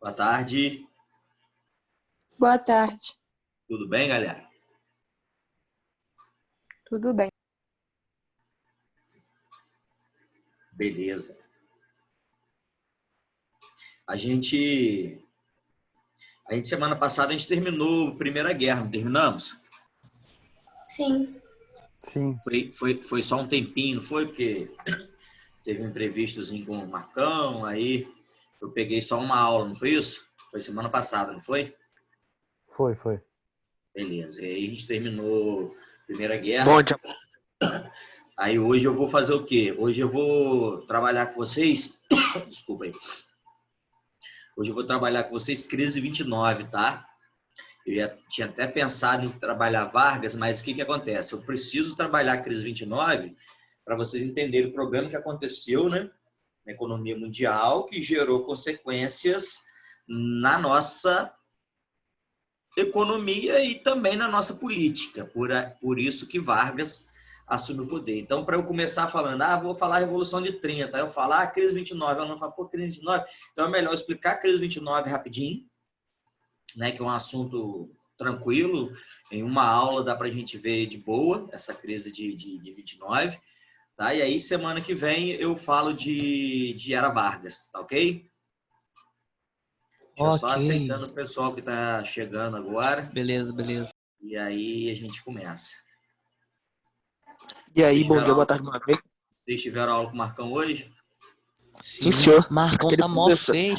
Boa tarde. Boa tarde. Tudo bem, galera? Tudo bem. Beleza. A gente semana passada a gente terminou a Primeira Guerra, não terminamos? Sim. Sim. Foi só um tempinho, não foi? Porque teve um imprevistozinho com o Marcão, aí eu peguei só uma aula, não foi isso? Foi semana passada, não foi? Foi. Beleza. E aí a gente terminou a Primeira Guerra. Bom dia. Aí hoje eu vou fazer o quê? Hoje eu vou trabalhar com vocês. Desculpa aí. Hoje eu vou trabalhar com vocês crise 29, tá? Eu tinha até pensado em trabalhar Vargas, mas o que acontece? Eu preciso trabalhar a crise 29 para vocês entenderem o problema que aconteceu, né, na economia mundial, que gerou consequências na nossa economia e também na nossa política. Por isso que Vargas assume o poder. Então, para eu começar falando, vou falar a Revolução de 30, aí eu falo, crise 29, eu não falo, crise 29. Então, é melhor explicar a crise 29 rapidinho, né, que é um assunto tranquilo, em uma aula dá para a gente ver de boa essa crise de 29, tá? E aí, semana que vem, eu falo de Era Vargas, tá ok? Deixa eu só aceitando o pessoal que está chegando agora. Beleza. E aí a gente começa. E aí, bom dia, boa tarde, boa noite. Vocês tiveram aula com o Marcão hoje? Sim, senhor. Marcão tá mó feio.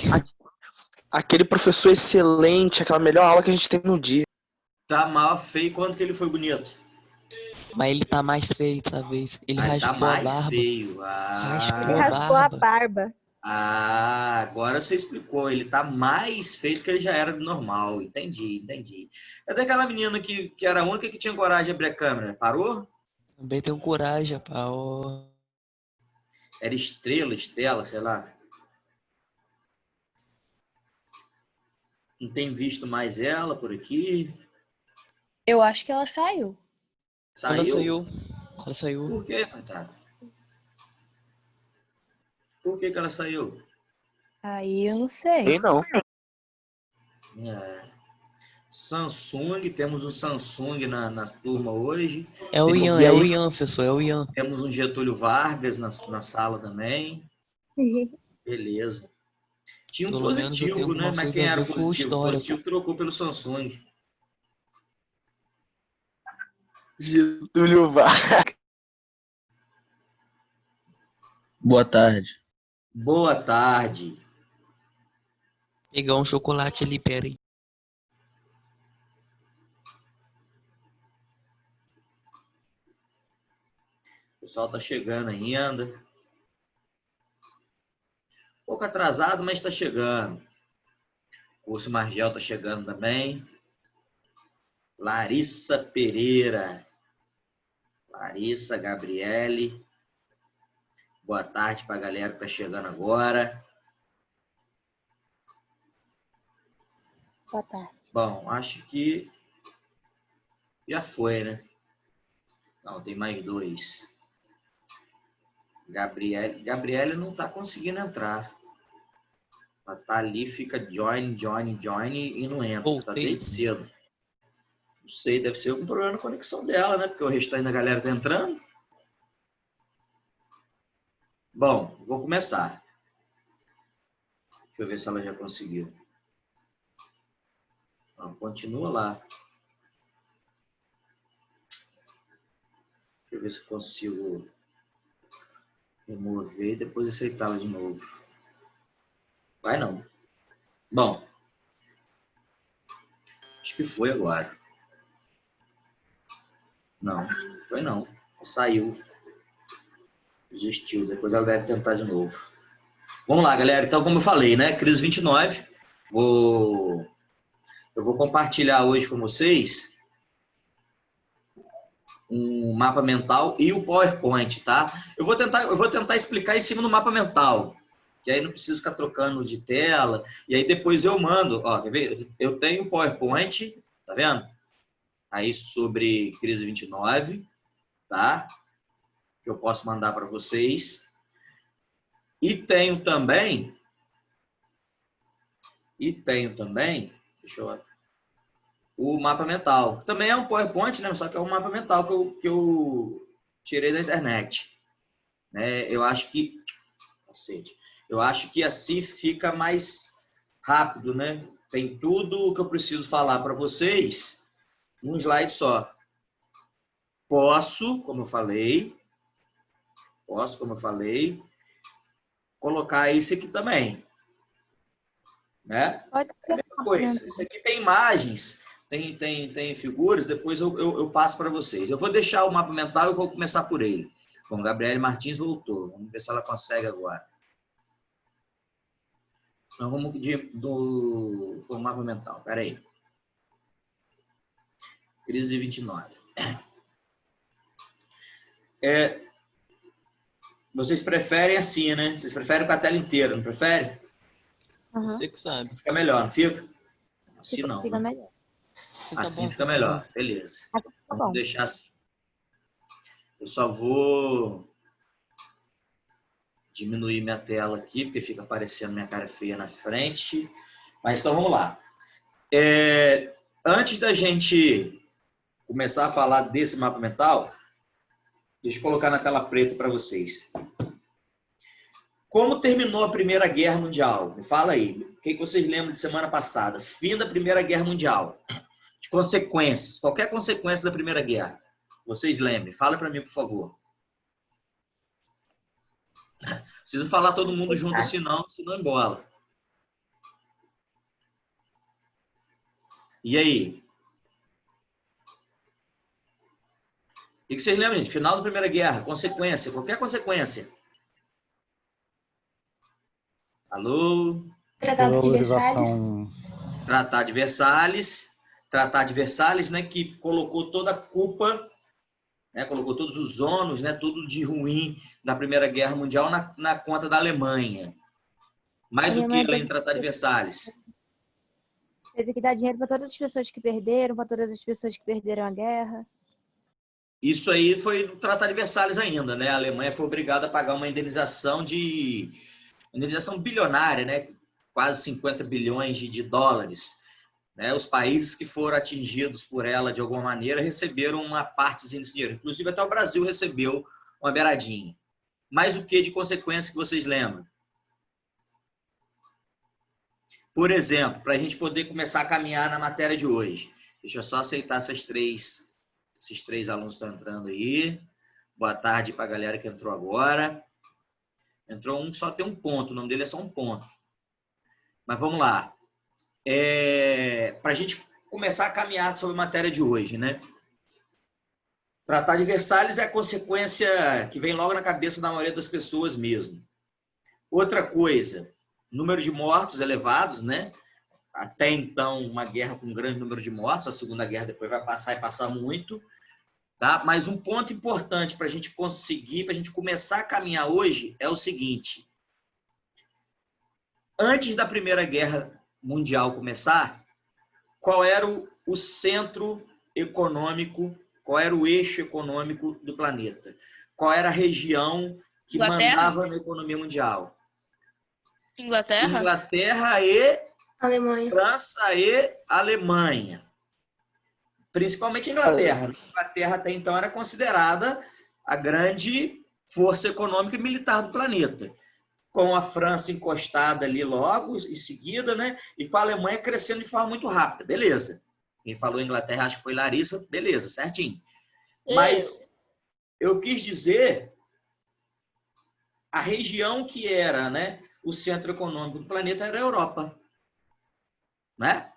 Aquele professor excelente, aquela melhor aula que a gente tem no dia. Tá mal feio quanto que ele foi bonito. Mas ele tá mais feio dessa vez. Ele tá raspou a mais barba. feio. Raspou Ele a raspou a barba. barba. Agora você explicou. Ele tá mais feio do que ele já era do normal. Entendi. Até aquela menina que era a única que tinha coragem de abrir a câmera. Parou? Também tenho coragem, pau. Era Estela, sei lá. Não tem visto mais ela por aqui? Eu acho que ela saiu. Saiu? Ela saiu. Por quê, coitada? Por que ela saiu? Aí eu não sei. Ei, não. Samsung, temos um Samsung na turma hoje. É o Ian, professor, é o Ian. Temos um Getúlio Vargas na sala também. Beleza. Tinha um Pelo menos eu tenho positivo, né? alguma Mas coisa quem a era ver o com positivo? O história. positivo trocou pelo Samsung. Getúlio Vargas. Boa tarde. Boa tarde. Pegar um chocolate ali, pera aí. O pessoal tá chegando ainda. Um pouco atrasado, mas está chegando. O curso Margel tá chegando também. Larissa Pereira. Larissa, Gabriele. Boa tarde para a galera que tá chegando agora. Boa tarde. Bom, acho que já foi, né? Não, tem mais dois. Gabriele não tá conseguindo entrar. Ela tá ali, fica join e não entra. Voltei. Tá desde cedo. Não sei, deve ser algum problema na conexão dela, né? Porque o restante da galera tá entrando. Bom, vou começar. Deixa eu ver se ela já conseguiu. Não, continua lá. Deixa eu ver se consigo remover e depois aceitá-la de novo. Vai não. Bom, acho que foi agora. Não, foi não. Saiu. Desistiu. Depois ela deve tentar de novo. Vamos lá, galera. Então, como eu falei, né? Crise 29. Eu vou compartilhar hoje com vocês um mapa mental e o PowerPoint, tá? Eu vou tentar explicar em cima do mapa mental, que aí não preciso ficar trocando de tela, e aí depois eu mando, ó, quer ver? Eu tenho o PowerPoint, tá vendo? Aí sobre crise 29, tá? Que eu posso mandar para vocês. E tenho também E tenho também, deixa eu ver, o mapa mental. Também é um PowerPoint, né? Só que é um mapa mental que eu tirei da internet. Né? Eu acho que assim fica mais rápido, né? Tem tudo o que eu preciso falar para vocês num slide só. Posso, como eu falei, colocar isso aqui também. Né? Pode É a ser. mesma coisa. Isso aqui tem imagens, tem figuras, depois eu passo para vocês. Eu vou deixar o mapa mental e vou começar por ele. Bom, Gabriele Martins voltou. Vamos ver se ela consegue agora. Então, vamos do mapa mental. Espera aí. Crise 29. Vocês preferem assim, né? Vocês preferem com a tela inteira, não preferem? Você que sabe. Assim fica melhor, não fica? Assim não. Fica Né? melhor. Assim fica melhor. Beleza. Assim fica Vamos bom. deixar assim. Eu só vou diminuir minha tela aqui, porque fica aparecendo minha cara feia na frente. Mas então vamos lá. Antes da gente começar a falar desse mapa mental, deixa eu colocar na tela preta para vocês. Como terminou a Primeira Guerra Mundial? Me fala aí. O que vocês lembram de semana passada? Fim da Primeira Guerra Mundial. De consequências. Qualquer consequência da Primeira Guerra. Vocês lembrem. Fala para mim, por favor. Preciso falar todo mundo junto, senão embola. E aí? O que vocês lembram, gente? Final da Primeira Guerra. Consequência. Qualquer consequência. Alô? Tratado de Versalhes. Tratado de Versalhes, né, que colocou toda a culpa, né, colocou todos os ônus, né, tudo de ruim da Primeira Guerra Mundial na conta da Alemanha. Mais o que além do Tratado de Versalhes? Teve que dar dinheiro para todas as pessoas que perderam, para todas as pessoas que perderam a guerra. Isso aí foi no Tratado de Versalhes ainda, né? A Alemanha foi obrigada a pagar uma indenização bilionária, né? Quase 50 bilhões de dólares. Né? Os países que foram atingidos por ela de alguma maneira receberam uma partezinha desse dinheiro. Inclusive até o Brasil recebeu uma beiradinha. Mas o que de consequência que vocês lembram? Por exemplo, para a gente poder começar a caminhar na matéria de hoje. Deixa eu só aceitar esses três alunos que estão entrando aí. Boa tarde para a galera que entrou agora. Entrou um que só tem um ponto, o nome dele é só um ponto. Mas vamos lá. Para a gente começar a caminhar sobre a matéria de hoje, né? Tratado de Versalhes é a consequência que vem logo na cabeça da maioria das pessoas mesmo. Outra coisa, número de mortos elevados, né? Até então, uma guerra com um grande número de mortos, a Segunda Guerra depois vai passar e passar muito. Tá? Mas um ponto importante para a gente conseguir, para a gente começar a caminhar hoje, é o seguinte. Antes da Primeira Guerra Mundial começar, qual era o centro econômico, qual era o eixo econômico do planeta? Qual era a região que mandava na economia mundial? Inglaterra e Alemanha. França e Alemanha. Principalmente a Inglaterra. A Inglaterra até então era considerada a grande força econômica e militar do planeta. Com a França encostada ali logo em seguida, né? E com a Alemanha crescendo de forma muito rápida. Beleza. Quem falou Inglaterra, acho que foi Larissa. Beleza, certinho. Mas eu quis dizer a região que era, né, o centro econômico do planeta era a Europa. Né?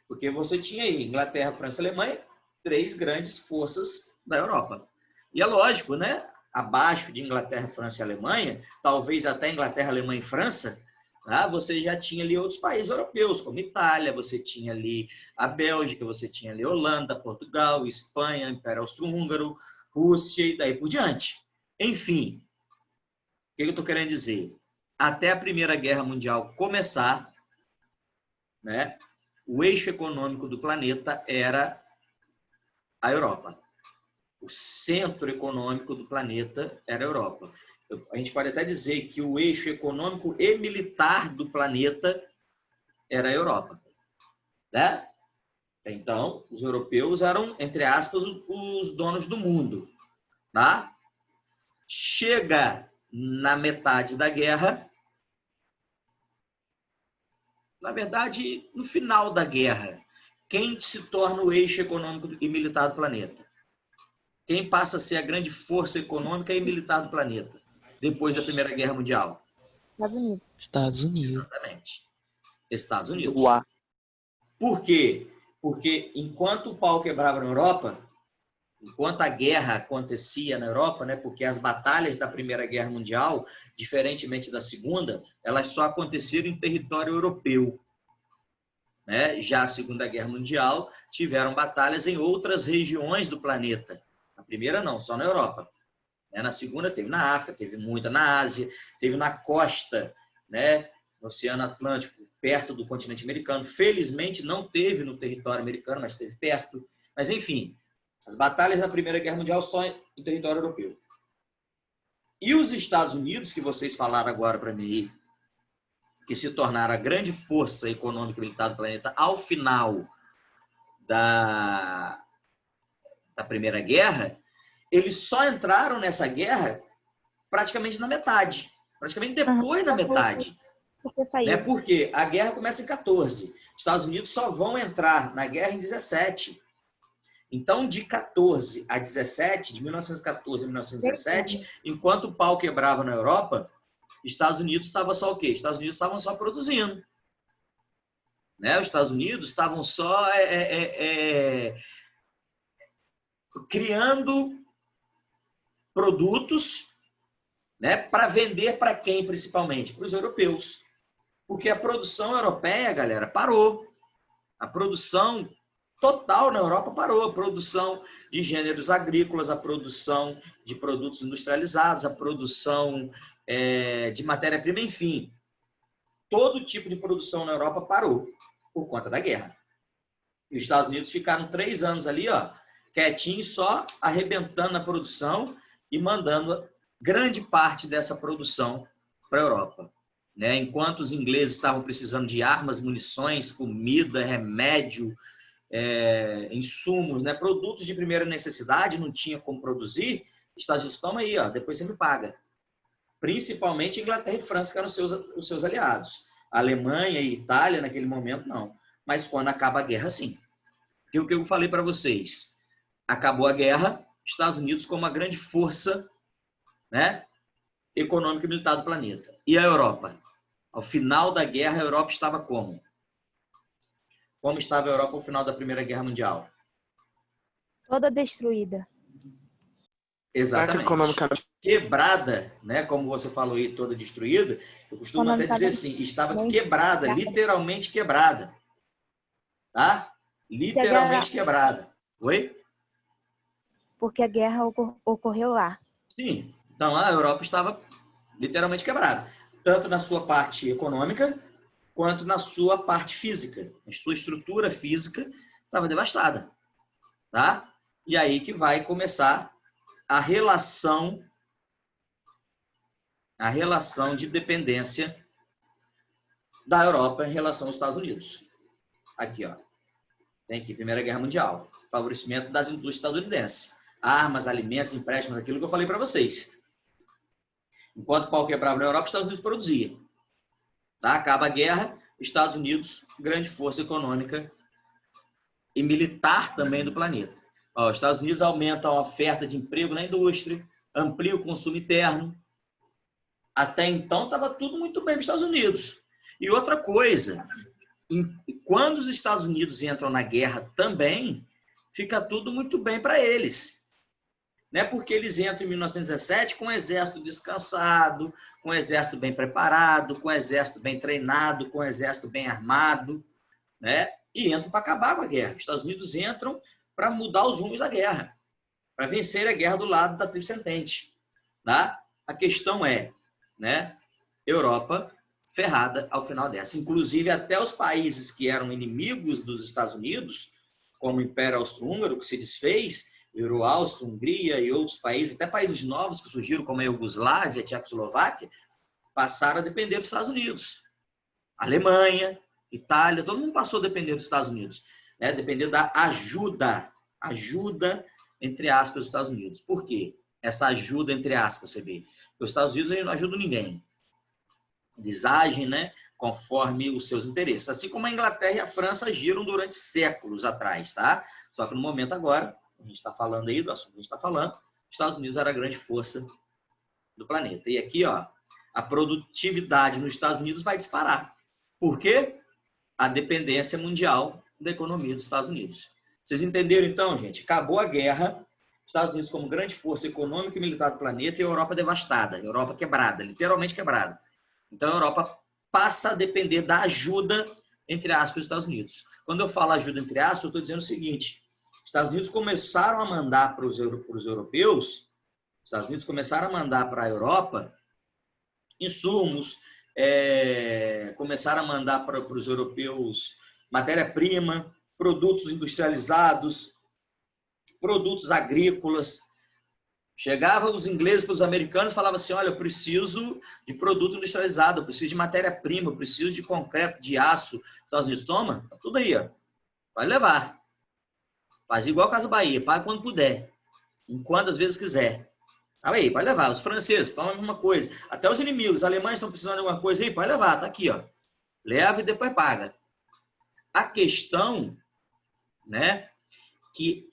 Porque você tinha aí Inglaterra, França e Alemanha, três grandes forças da Europa. E é lógico, né? Abaixo de Inglaterra, França e Alemanha, talvez até Inglaterra, Alemanha e França, tá? Você já tinha ali outros países europeus, como Itália, você tinha ali a Bélgica, você tinha ali Holanda, Portugal, Espanha, Império Austro-Húngaro, Rússia e daí por diante. Enfim, o que eu estou querendo dizer? Até a Primeira Guerra Mundial começar, né? O eixo econômico do planeta era a Europa. O centro econômico do planeta era a Europa. A gente pode até dizer que o eixo econômico e militar do planeta era a Europa, né? Então, os europeus eram, entre aspas, os donos do mundo, tá? Chega na metade da guerra, na verdade, no final da guerra, quem se torna o eixo econômico e militar do planeta? Quem passa a ser a grande força econômica e militar do planeta depois da Primeira Guerra Mundial? Estados Unidos. Estados Unidos. Exatamente. Estados Unidos. Uau. Por quê? Porque enquanto o pau quebrava na Europa, enquanto a guerra acontecia na Europa, né, porque as batalhas da Primeira Guerra Mundial, diferentemente da Segunda, elas só aconteceram em território europeu. Né? Já a Segunda Guerra Mundial tiveram batalhas em outras regiões do planeta. Na primeira não, só na Europa. Na segunda teve na África, teve muita na Ásia, teve na costa, né, no Oceano Atlântico, perto do continente americano. Felizmente não teve no território americano, mas teve perto. Mas enfim, as batalhas da Primeira Guerra Mundial só em território europeu. E os Estados Unidos, que vocês falaram agora para mim, que se tornaram a grande força econômica e militar do planeta ao final da Primeira Guerra, eles só entraram nessa guerra praticamente na metade. Praticamente depois da metade. Né? Porque a guerra começa em 14. Os Estados Unidos só vão entrar na guerra em 17. Então, de 14 a 17, de 1914 a 1917, enquanto o pau quebrava na Europa, Estados Unidos estava só o quê? Estados Unidos estavam só produzindo. Né? Os Estados Unidos estavam só criando produtos, né, para vender para quem, principalmente? Para os europeus. Porque a produção europeia, galera, parou. A produção total na Europa parou. A produção de gêneros agrícolas, a produção de produtos industrializados, a produção de matéria-prima, enfim. Todo tipo de produção na Europa parou por conta da guerra. E os Estados Unidos ficaram 3 anos ali, ó, quietinhos, só arrebentando a produção e mandando grande parte dessa produção para a Europa. Né? Enquanto os ingleses estavam precisando de armas, munições, comida, remédio, insumos, né? Produtos de primeira necessidade, não tinha como produzir, os Estados Unidos, toma aí, ó, depois você me paga. Principalmente Inglaterra e França, que eram os seus aliados. A Alemanha e Itália, naquele momento, não. Mas quando acaba a guerra, sim. Porque o que eu falei para vocês, acabou a guerra, Estados Unidos como uma grande força, né, econômica e militar do planeta. E a Europa? Ao final da guerra, a Europa estava como? Como estava a Europa ao final da Primeira Guerra Mundial? Toda destruída. Exatamente. Quebrada, né, como você falou aí, toda destruída, eu costumo até dizer assim, estava quebrada, literalmente quebrada. Tá? Literalmente quebrada. Oi? Porque a guerra ocorreu lá. Sim. Então, a Europa estava literalmente quebrada. Tanto na sua parte econômica, quanto na sua parte física. A sua estrutura física estava devastada. Tá? E aí que vai começar a relação de dependência da Europa em relação aos Estados Unidos. Aqui, ó. Tem aqui, Primeira Guerra Mundial. Favorecimento das indústrias estadunidenses. Armas, alimentos, empréstimos, aquilo que eu falei para vocês. Enquanto o pau quebrava na Europa, os Estados Unidos produzia. Tá? Acaba a guerra, Estados Unidos, grande força econômica e militar também do planeta. Ó, os Estados Unidos aumentam a oferta de emprego na indústria, amplia o consumo interno. Até então, estava tudo muito bem para os Estados Unidos. E outra coisa, quando os Estados Unidos entram na guerra também, fica tudo muito bem para eles. Né? Porque eles entram em 1917 com o exército descansado, com o exército bem preparado, com o exército bem treinado, com o exército bem armado, né? E entram para acabar com a guerra. Os Estados Unidos entram para mudar os rumos da guerra, para vencer a guerra do lado da Tríplice Entente. Tá? A questão é, né? Europa ferrada ao final dessa. Inclusive, até os países que eram inimigos dos Estados Unidos, como o Império Austro-Húngaro, que se desfez, Euro-Áustria, Hungria e outros países, até países novos que surgiram, como a Iugoslávia, a Tchecoslováquia, passaram a depender dos Estados Unidos. A Alemanha, Itália, todo mundo passou a depender dos Estados Unidos, né? Depender da ajuda entre aspas, dos Estados Unidos. Por quê? Essa ajuda, entre aspas, você vê. Porque os Estados Unidos não ajudam ninguém. Eles agem, né, conforme os seus interesses. Assim como a Inglaterra e a França agiram durante séculos atrás, tá? Só que no momento agora, a gente está falando aí do assunto que a gente está falando, os Estados Unidos era a grande força do planeta. E aqui, ó, a produtividade nos Estados Unidos vai disparar. Por quê? A dependência mundial da economia dos Estados Unidos. Vocês entenderam então, gente? Acabou a guerra, Estados Unidos como grande força econômica e militar do planeta e a Europa devastada, a Europa quebrada, literalmente quebrada. Então a Europa passa a depender da ajuda, entre aspas, dos Estados Unidos. Quando eu falo ajuda, entre aspas, eu estou dizendo o seguinte: os Estados Unidos começaram a mandar para os europeus, os Estados Unidos começaram a mandar para a Europa insumos, começaram a mandar para os europeus matéria-prima, produtos industrializados, produtos agrícolas. Chegavam os ingleses para os americanos e falavam assim: olha, eu preciso de produto industrializado, eu preciso de matéria-prima, eu preciso de concreto, de aço. Os Estados Unidos, toma, tá tudo aí, ó. Vai levar. Faz igual a Casa Bahia, paga quando puder, em quantas vezes quiser. Aí, vai levar. Os franceses falam a mesma coisa. Até os inimigos, os alemães estão precisando de alguma coisa aí, pode levar, tá aqui, ó. Leva e depois paga. A questão, né, que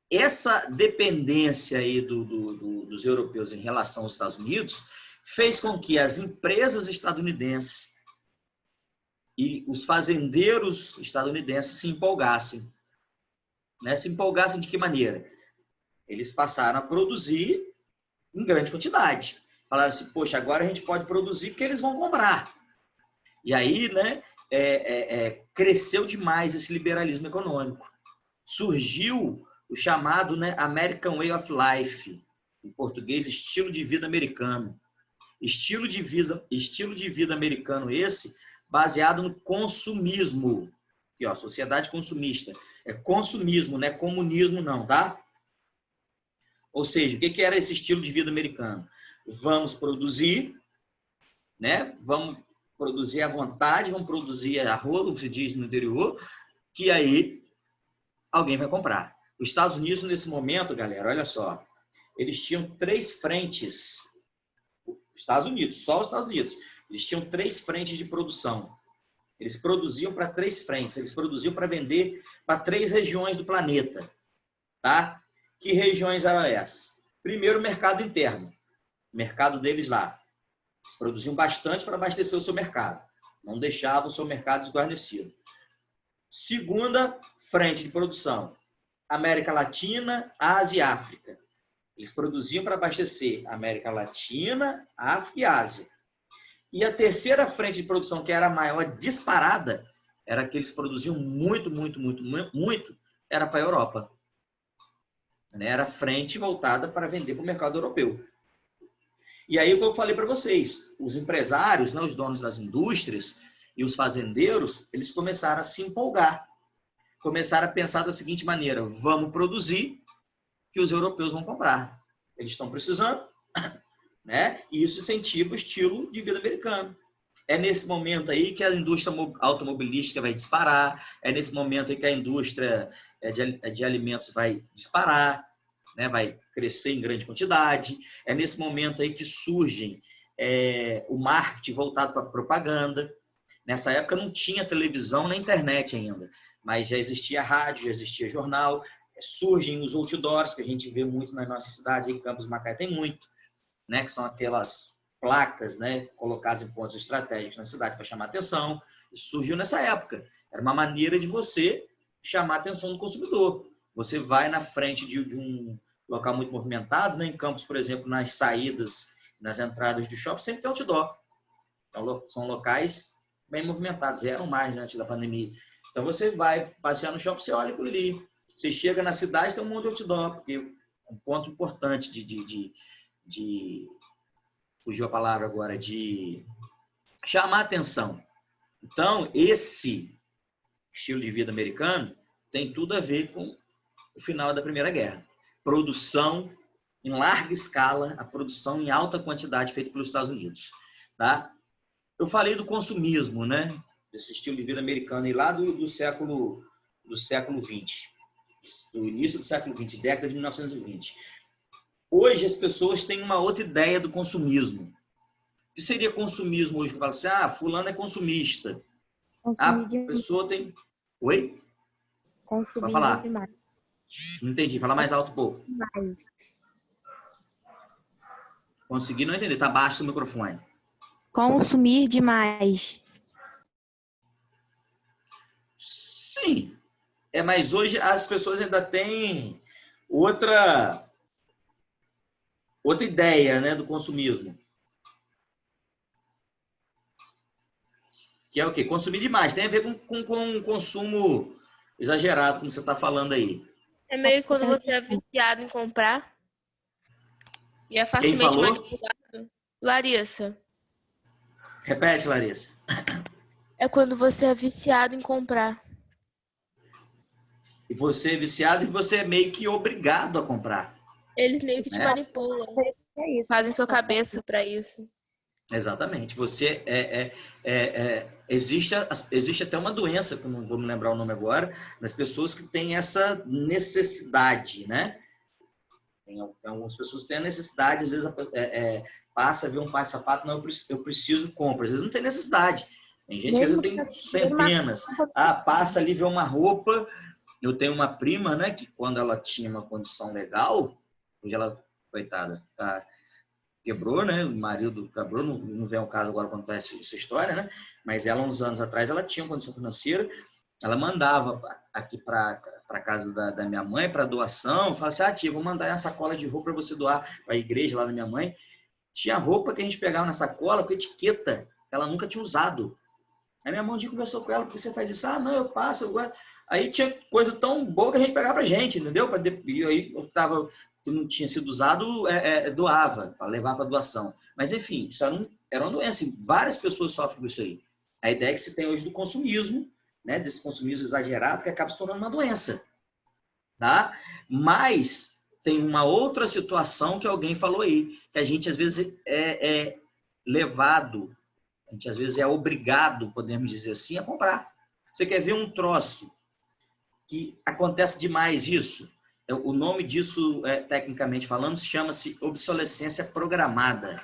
essa dependência aí dos europeus em relação aos Estados Unidos fez com que as empresas estadunidenses e os fazendeiros estadunidenses se empolgassem. Né? Se empolgassem de que maneira? Eles passaram a produzir em grande quantidade. Falaram assim: poxa, agora a gente pode produzir porque eles vão comprar. E aí, né, cresceu demais esse liberalismo econômico. Surgiu o chamado, né, American Way of Life, em português, estilo de vida americano. Estilo de vida americano esse, baseado no consumismo. Aqui, ó, sociedade consumista. É consumismo, não é comunismo não, tá? Ou seja, o que era esse estilo de vida americano? Vamos produzir, né? Vamos produzir à vontade, vamos produzir a rodo, como se diz no interior, que aí alguém vai comprar. Os Estados Unidos, nesse momento, galera, olha só, eles tinham 3 frentes. Estados Unidos, só os Estados Unidos. Eles tinham 3 frentes de produção. Eles produziam para 3 frentes. Eles produziam para vender para 3 regiões do planeta. Tá? Que regiões eram essas? Primeiro, o mercado interno. O mercado deles lá. Eles produziam bastante para abastecer o seu mercado. Não deixavam o seu mercado desguarnecido. Segunda frente de produção. América Latina, Ásia e África. Eles produziam para abastecer América Latina, África e Ásia. E a terceira frente de produção, que era a maior disparada, era que eles produziam muito, era para a Europa. Era frente voltada para vender para o mercado europeu. E aí o que eu falei para vocês, os empresários, né, os donos das indústrias e os fazendeiros, eles começaram a se empolgar. Começaram a pensar da seguinte maneira: vamos produzir que os europeus vão comprar. Eles estão precisando, né? E isso incentiva o estilo de vida americano. É nesse momento aí que a indústria automobilística vai disparar, é nesse momento aí que a indústria de alimentos vai disparar, né? Vai crescer em grande quantidade, é nesse momento aí que surgem o marketing voltado para a propaganda. Nessa época não tinha televisão nem internet ainda, mas já existia rádio, já existia jornal, surgem os outdoors, que a gente vê muito nas nossas cidades, em Campos Macaé tem muito, né, que são aquelas placas, né, colocadas em pontos estratégicos na cidade para chamar atenção. Isso surgiu nessa época. Era uma maneira de você chamar a atenção do consumidor. Você vai na frente de um local muito movimentado, né, em Campos, por exemplo, nas saídas, nas entradas do shopping, sempre tem outdoor. Então, são locais bem movimentados, eram mais, né, antes da pandemia. Então, você vai passear no shopping, você olha por ali. Você chega na cidade, tem um monte de outdoor, porque um ponto importante fugiu a palavra agora, de chamar atenção. Então, esse estilo de vida americano tem tudo a ver com o final da Primeira Guerra. Produção em larga escala, a produção em alta quantidade feita pelos Estados Unidos. Tá? Eu falei do consumismo, né? desse estilo de vida americano, e lá do século XX, do início do século XX, década de 1920. Hoje as pessoas têm uma outra ideia do consumismo. O que seria consumismo hoje? Fala assim, fulano é consumista. A pessoa tem... Oi? Consumir Vai falar. demais. Não entendi. Fala mais alto um pouco. Demais. Consegui não entender. Tá baixo o microfone. Consumir demais. Sim. Mas hoje as pessoas ainda têm outra ideia, né, do consumismo. Que é o quê? Consumir demais. Tem a ver com consumo exagerado, como você está falando aí. É meio que quando você é viciado em comprar e é Quem facilmente falou? manipulado. Larissa. Repete, Larissa. É quando você é viciado em comprar. E você é viciado e você é meio que obrigado a comprar. Eles meio que te manipulam. É isso. Fazem sua cabeça para isso. Exatamente. Você existe até uma doença, que eu não vou me lembrar o nome agora, das pessoas que têm essa necessidade, né? Tem algumas pessoas que têm a necessidade, às vezes passa a ver um par de sapato, não, eu preciso comprar. Às vezes não tem necessidade. Tem gente que às vezes tem centenas. Passa ali, vê uma roupa. Eu tenho uma prima, né, que quando ela tinha uma condição legal, hoje ela, coitada, quebrou, né? O marido quebrou, não vem ao caso agora contar essa história, né? Mas ela, uns anos atrás, ela tinha uma condição financeira, ela mandava aqui para casa da minha mãe, para doação, falava assim, tia, vou mandar uma sacola de roupa para você doar para a igreja lá da minha mãe. Tinha roupa que a gente pegava na sacola com etiqueta, que ela nunca tinha usado. Aí minha mãe conversou com ela, por que você faz isso? Não, eu passo, eu guardo. Aí tinha coisa tão boa que a gente pegava pra gente, entendeu? E aí eu tava... que não tinha sido usado, doava, para levar para doação. Mas, enfim, isso era uma doença. Várias pessoas sofrem com isso aí. A ideia que se tem hoje do consumismo, né, desse consumismo exagerado, que acaba se tornando uma doença. Tá? Mas tem uma outra situação que alguém falou aí, que a gente, às vezes, é levado, a gente, às vezes, é obrigado, podemos dizer assim, a comprar. Você quer ver um troço que acontece demais isso? O nome disso, tecnicamente falando, chama-se obsolescência programada.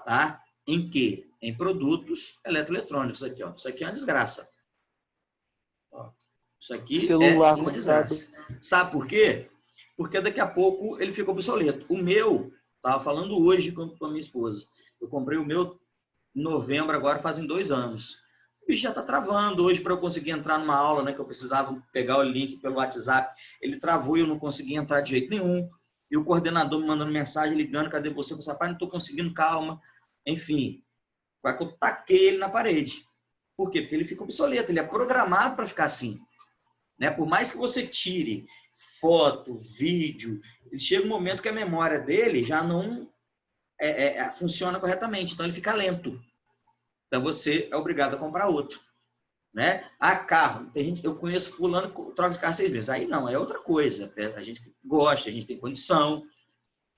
Tá? Em quê? Em produtos eletroeletrônicos. Aqui, ó. Isso aqui é uma desgraça. Ó. Isso aqui Celular, é uma desgraça. Sabe por quê? Porque daqui a pouco ele fica obsoleto. O meu, estava falando hoje com a minha esposa. Eu comprei o meu em novembro, agora fazem 2 anos. O bicho já está travando. Hoje, para eu conseguir entrar numa aula, né, que eu precisava pegar o link pelo WhatsApp, ele travou e eu não conseguia entrar de jeito nenhum. E o coordenador me mandando mensagem, ligando, cadê você? Eu falei, rapaz, não estou conseguindo, calma. Enfim, vai que eu taquei ele na parede. Por quê? Porque ele fica obsoleto, ele é programado para ficar assim. Né? Por mais que você tire foto, vídeo, chega um momento que a memória dele já não funciona corretamente, então ele fica lento. Então você é obrigado a comprar outro. Né? Carro. Tem gente, eu conheço fulano que troca de carro 6 meses. Aí não, é outra coisa. A gente gosta, a gente tem condição.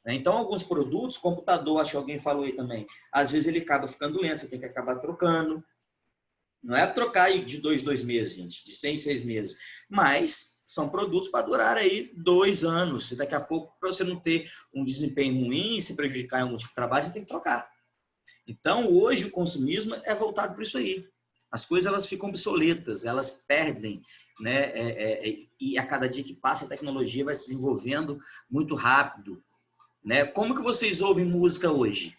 Né? Então, alguns produtos, computador, acho que alguém falou aí também, às vezes ele acaba ficando lento, você tem que acabar trocando. Não é trocar de 2 meses, gente, de 6 meses. Mas são produtos para durar aí 2 anos. E daqui a pouco, para você não ter um desempenho ruim e se prejudicar em algum tipo de trabalho, você tem que trocar. Então, hoje o consumismo é voltado para isso aí. As coisas elas ficam obsoletas, elas perdem, né? E a cada dia que passa a tecnologia vai se desenvolvendo muito rápido, né? Como que vocês ouvem música hoje?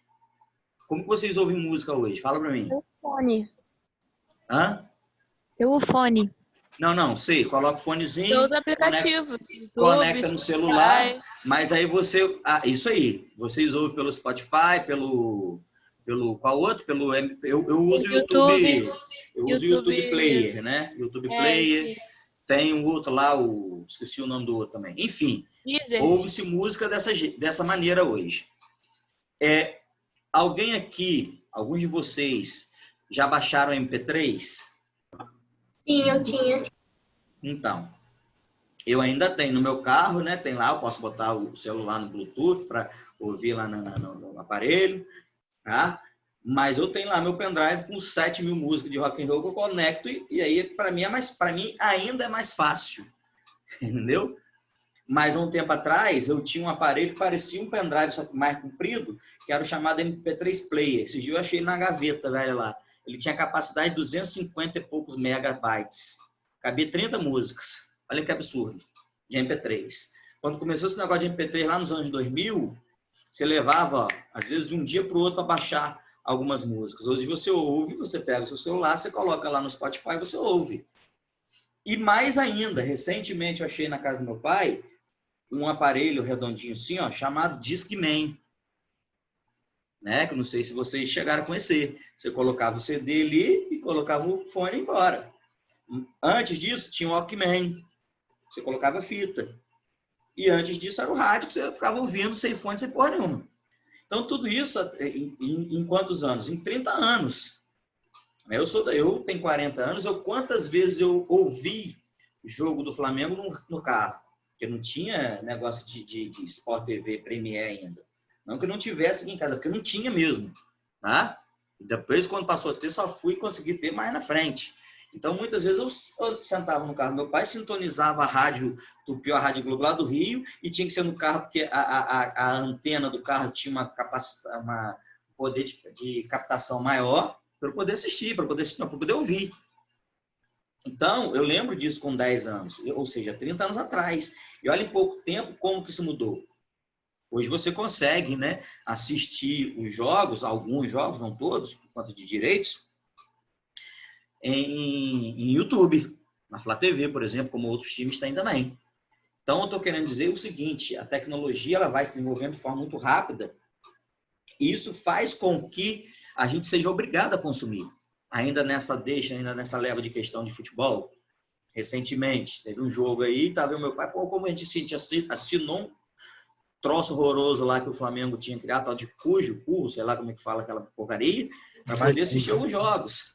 Como que vocês ouvem música hoje? Fala para mim. Eu fone. Hã? Eu fone. Não, sei. Coloca o fonezinho. Todos os aplicativos. Conecta no celular. Mas aí você... isso aí. Vocês ouvem pelo Spotify, pelo qual outro? Eu uso o YouTube. Eu uso o YouTube Player, né? YouTube Player. Sim. Tem um outro lá, esqueci o nome do outro também. Enfim, ouve-se música dessa maneira hoje. Alguém aqui, alguns de vocês, já baixaram MP3? Sim, eu tinha. Então, eu ainda tenho no meu carro, né? Tem lá, eu posso botar o celular no Bluetooth para ouvir lá no aparelho. Tá? Mas eu tenho lá meu pendrive com 7.000 músicas de rock and roll que eu conecto e aí para mim ainda é mais fácil, entendeu? Mas há um tempo atrás eu tinha um aparelho que parecia um pendrive só que mais comprido, que era o chamado MP3 Player. Esse dia eu achei ele na gaveta, velho, lá. Ele tinha capacidade de 250 e poucos megabytes. Cabia 30 músicas. Olha que absurdo. De MP3. Quando começou esse negócio de MP3 lá nos anos 2000, você levava, ó, às vezes, de um dia para o outro para baixar algumas músicas. Hoje você ouve, você pega o seu celular, você coloca lá no Spotify e você ouve. E mais ainda, recentemente eu achei na casa do meu pai um aparelho redondinho assim, ó, chamado Discman. Né? Que eu não sei se vocês chegaram a conhecer. Você colocava o CD ali e colocava o fone embora. Antes disso, tinha o Walkman. Você colocava fita. E antes disso era o rádio que você ficava ouvindo sem fone, sem porra nenhuma. Então, tudo isso em quantos anos? Em 30 anos. Eu tenho 40 anos, quantas vezes eu ouvi jogo do Flamengo no carro? Porque não tinha negócio de Sport TV, Premiere ainda. Não que não tivesse aqui em casa, porque não tinha mesmo. Tá? Depois, quando passou a ter, só fui conseguir ter mais na frente. Então, muitas vezes eu sentava no carro do meu pai, sintonizava a rádio Tupi, a Rádio Globo lá do Rio, e tinha que ser no carro, porque a antena do carro tinha uma poder de captação maior para eu poder assistir, para poder ouvir. Então, eu lembro disso com 10 anos, ou seja, 30 anos atrás. E olha em pouco tempo como que isso mudou. Hoje você consegue, né, assistir os jogos, alguns jogos, não todos, por conta de direitos, em YouTube, na Flá TV, por exemplo, como outros times têm também. Então, eu estou querendo dizer o seguinte, a tecnologia ela vai se desenvolvendo de forma muito rápida e isso faz com que a gente seja obrigado a consumir. Ainda nessa leva de questão de futebol, recentemente, teve um jogo aí, tá vendo meu pai, como a gente assinou um troço horroroso lá que o Flamengo tinha criado, tal de curro, sei lá como é que fala aquela porcaria, para poder assistir alguns jogos.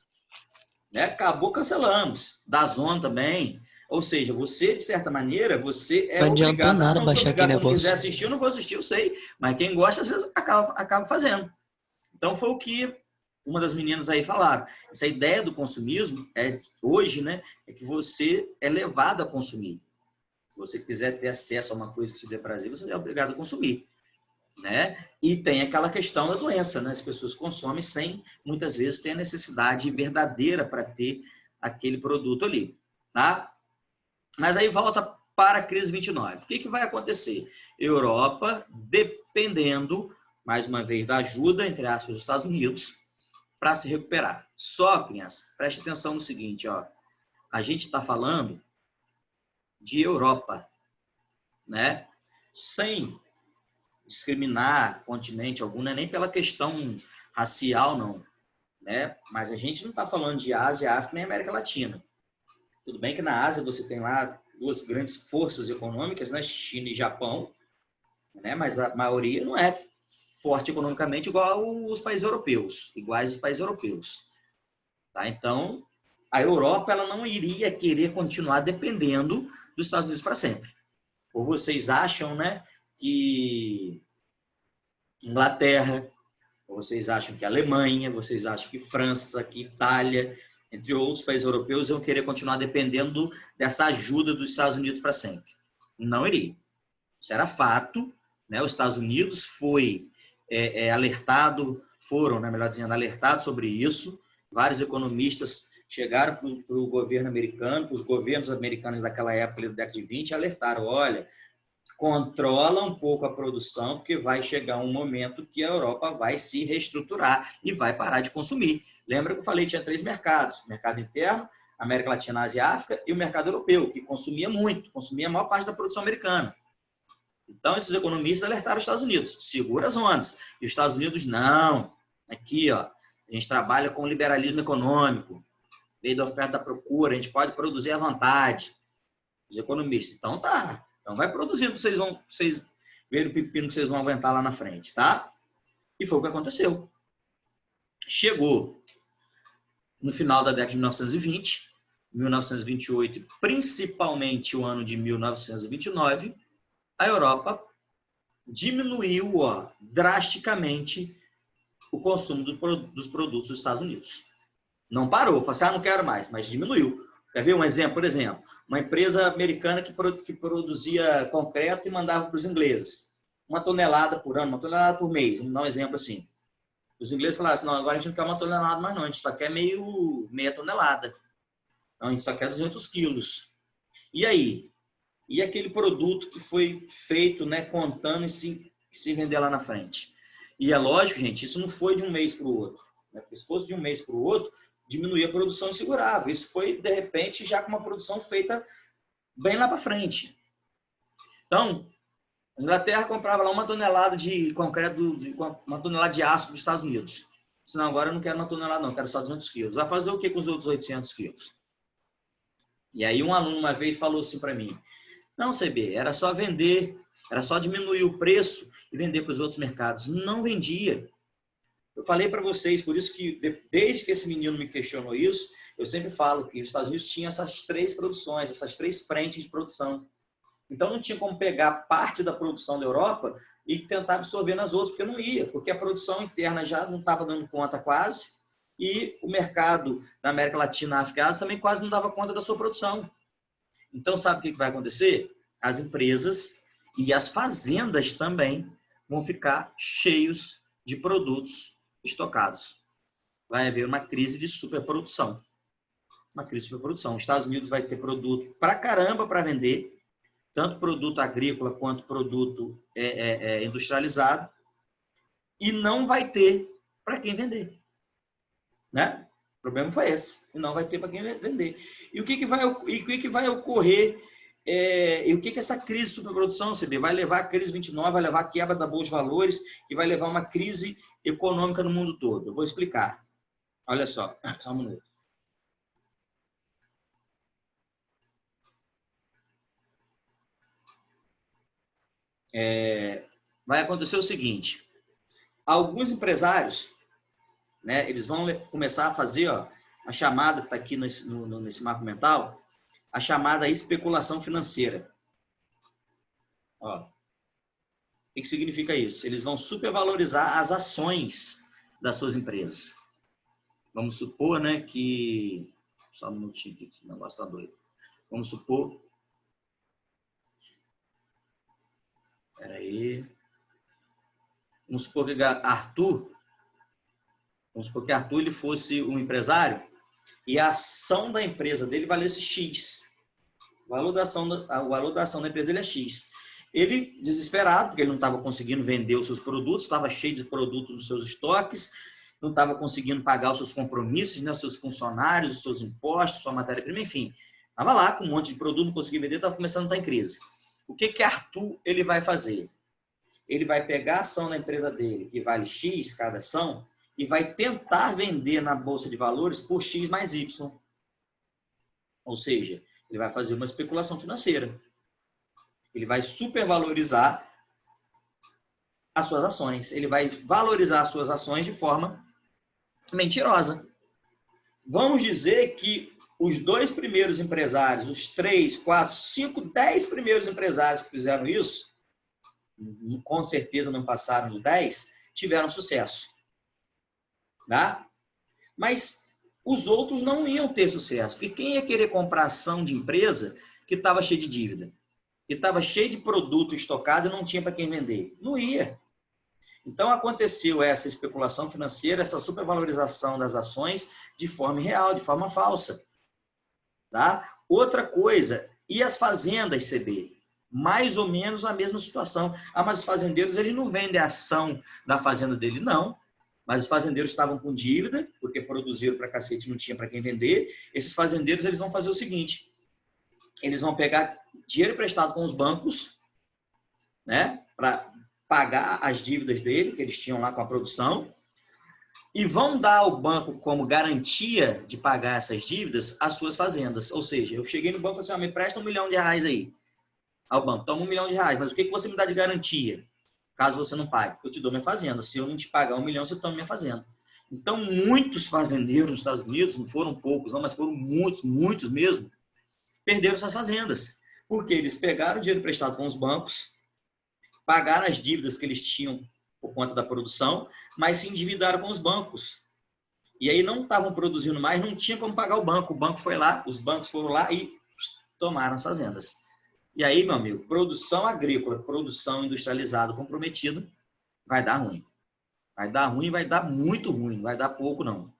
Né? Acabou, cancelamos. DAZN também. Ou seja, você, de certa maneira, você é obrigado. Não sou obrigado, se eu não quiser assistir, eu não vou assistir, eu sei. Mas quem gosta, às vezes, acaba fazendo. Então, foi o que uma das meninas aí falaram. Essa ideia do consumismo, hoje, né, é que você é levado a consumir. Se você quiser ter acesso a uma coisa que te dê prazer, você é obrigado a consumir. Né? E tem aquela questão da doença, né? As pessoas consomem sem, muitas vezes, ter a necessidade verdadeira para ter aquele produto ali, tá? Mas aí volta para a crise 29. O que vai acontecer? Europa, dependendo, mais uma vez, da ajuda, entre aspas, dos Estados Unidos, para se recuperar. Só, criança, preste atenção no seguinte, ó. A gente está falando de Europa, né? Sem discriminar continente algum, não é nem pela questão racial, não. Né? Mas a gente não está falando de Ásia, África nem América Latina. Tudo bem que na Ásia você tem lá duas grandes forças econômicas, né? China e Japão, né? Mas a maioria não é forte economicamente igual os países europeus, iguais aos países europeus. Tá? Então, a Europa ela não iria querer continuar dependendo dos Estados Unidos para sempre. Ou vocês acham, né, que Inglaterra, vocês acham que Alemanha, vocês acham que França, que Itália, entre outros países europeus, vão querer continuar dependendo dessa ajuda dos Estados Unidos para sempre? Não iria. Isso era fato, né? Os Estados Unidos foram, né, melhor dizendo, alertados sobre isso. Vários economistas chegaram para o governo americano, para os governos americanos daquela época, da década de 20, e alertaram, olha, controla um pouco a produção, porque vai chegar um momento que a Europa vai se reestruturar e vai parar de consumir. Lembra que eu falei que tinha 3 mercados, o mercado interno, América Latina, Ásia e África, e o mercado europeu, que consumia muito, consumia a maior parte da produção americana. Então, esses economistas alertaram os Estados Unidos, segura as ondas. E os Estados Unidos, não. Aqui, ó, a gente trabalha com liberalismo econômico, lei da oferta e da procura, a gente pode produzir à vontade. Os economistas, então tá. Então vai produzindo, vocês verem o pepino que vocês vão aguentar lá na frente, tá? E foi o que aconteceu. Chegou no final da década de 1920, 1928 e principalmente o ano de 1929, a Europa diminuiu drasticamente o consumo dos produtos dos Estados Unidos. Não parou, falou assim, não quero mais, mas diminuiu. Quer ver um exemplo? Por exemplo, uma empresa americana que produzia concreto e mandava para os ingleses. 1 tonelada por ano, 1 tonelada por mês. Vamos dar um exemplo assim. Os ingleses falaram assim, não, agora a gente não quer 1 tonelada mais não, a gente só quer meia tonelada. Então, a gente só quer 200 quilos. E aí? E aquele produto que foi feito, né, contando e se vender lá na frente? E é lógico, gente, isso não foi de um mês para o outro. Né? Porque se fosse de um mês para o outro, diminuía a produção e segurava. Isso foi, de repente, já com uma produção feita bem lá para frente. Então, a Inglaterra comprava lá 1 tonelada de concreto, 1 tonelada de aço dos Estados Unidos. Senão agora eu não quero 1 tonelada não, quero só 200 quilos. Vai fazer o que com os outros 800 quilos? E aí um aluno uma vez falou assim para mim, não, CB, era só vender, era só diminuir o preço e vender para os outros mercados. Não vendia. Eu falei para vocês, por isso que desde que esse menino me questionou isso, eu sempre falo que os Estados Unidos tinham essas 3 produções, essas 3 frentes de produção. Então não tinha como pegar parte da produção da Europa e tentar absorver nas outras, porque não ia, porque a produção interna já não estava dando conta quase, e o mercado da América Latina, África e Ásia também quase não dava conta da sua produção. Então sabe o que vai acontecer? As empresas e as fazendas também vão ficar cheios de produtos estocados. Vai haver uma crise de superprodução. Uma crise de superprodução. Os Estados Unidos vai ter produto pra caramba para vender, tanto produto agrícola quanto produto industrializado, e não vai ter para quem vender. Né? O problema foi esse. E não vai ter para quem vender. E o que vai ocorrer? E o que essa crise de superprodução, CB, vai levar a crise 29, vai levar a quebra da bolsa de valores e vai levar uma crise econômica no mundo todo. Eu vou explicar. Olha só um minuto. Vai acontecer o seguinte, alguns empresários, né, eles vão começar a fazer a chamada que está aqui nesse mapa mental, a chamada especulação financeira. O que significa isso? Eles vão supervalorizar as ações das suas empresas. Vamos supor, né, que... Só um minutinho aqui, o negócio está doido. Vamos supor... Espera aí. Vamos supor que Arthur ele fosse um empresário e a ação da empresa dele valesse X. O valor da ação da empresa dele é X. Ele, desesperado, porque ele não estava conseguindo vender os seus produtos, estava cheio de produtos nos seus estoques, não estava conseguindo pagar os seus compromissos, né, os seus funcionários, os seus impostos, sua matéria-prima, enfim. Estava lá com um monte de produto, não conseguia vender, estava começando a estar em crise. O que Arthur ele vai fazer? Ele vai pegar a ação da empresa dele, que vale X cada ação, e vai tentar vender na Bolsa de Valores por X mais Y. Ou seja, ele vai fazer uma especulação financeira. Ele vai supervalorizar as suas ações. Ele vai valorizar as suas ações de forma mentirosa. Vamos dizer que os 2 primeiros empresários, os 3, 4, 5, 10 primeiros empresários que fizeram isso, com certeza não passaram de 10, tiveram sucesso. Tá? Mas os outros não iam ter sucesso. Porque quem ia querer comprar ação de empresa que estava cheia de dívida? Que estava cheio de produto estocado e não tinha para quem vender? Não ia. Então aconteceu essa especulação financeira, essa supervalorização das ações de forma irreal, de forma falsa. Tá? Outra coisa, e as fazendas, CB? Mais ou menos a mesma situação. Mas os fazendeiros eles não vendem a ação da fazenda dele, não. Mas os fazendeiros estavam com dívida, porque produziram para cacete, não tinha para quem vender. Esses fazendeiros eles vão fazer o seguinte, eles vão pegar dinheiro emprestado com os bancos, né, para pagar as dívidas dele, que eles tinham lá com a produção, e vão dar ao banco como garantia de pagar essas dívidas as suas fazendas. Ou seja, eu cheguei no banco e falei assim, me presta R$1 milhão aí. Ao banco, toma R$1 milhão, mas o que você me dá de garantia? Caso você não pague, eu te dou minha fazenda. Se eu não te pagar R$1 milhão, você toma minha fazenda. Então, muitos fazendeiros nos Estados Unidos, não foram poucos, não, mas foram muitos mesmo, perderam suas fazendas. Porque eles pegaram o dinheiro emprestado com os bancos, pagaram as dívidas que eles tinham por conta da produção, mas se endividaram com os bancos. E aí não estavam produzindo mais, não tinha como pagar o banco. O banco foi lá, os bancos foram lá e tomaram as fazendas. E aí, meu amigo, produção agrícola, produção industrializada comprometida, vai dar ruim. Vai dar ruim, vai dar muito ruim, não vai dar pouco, não.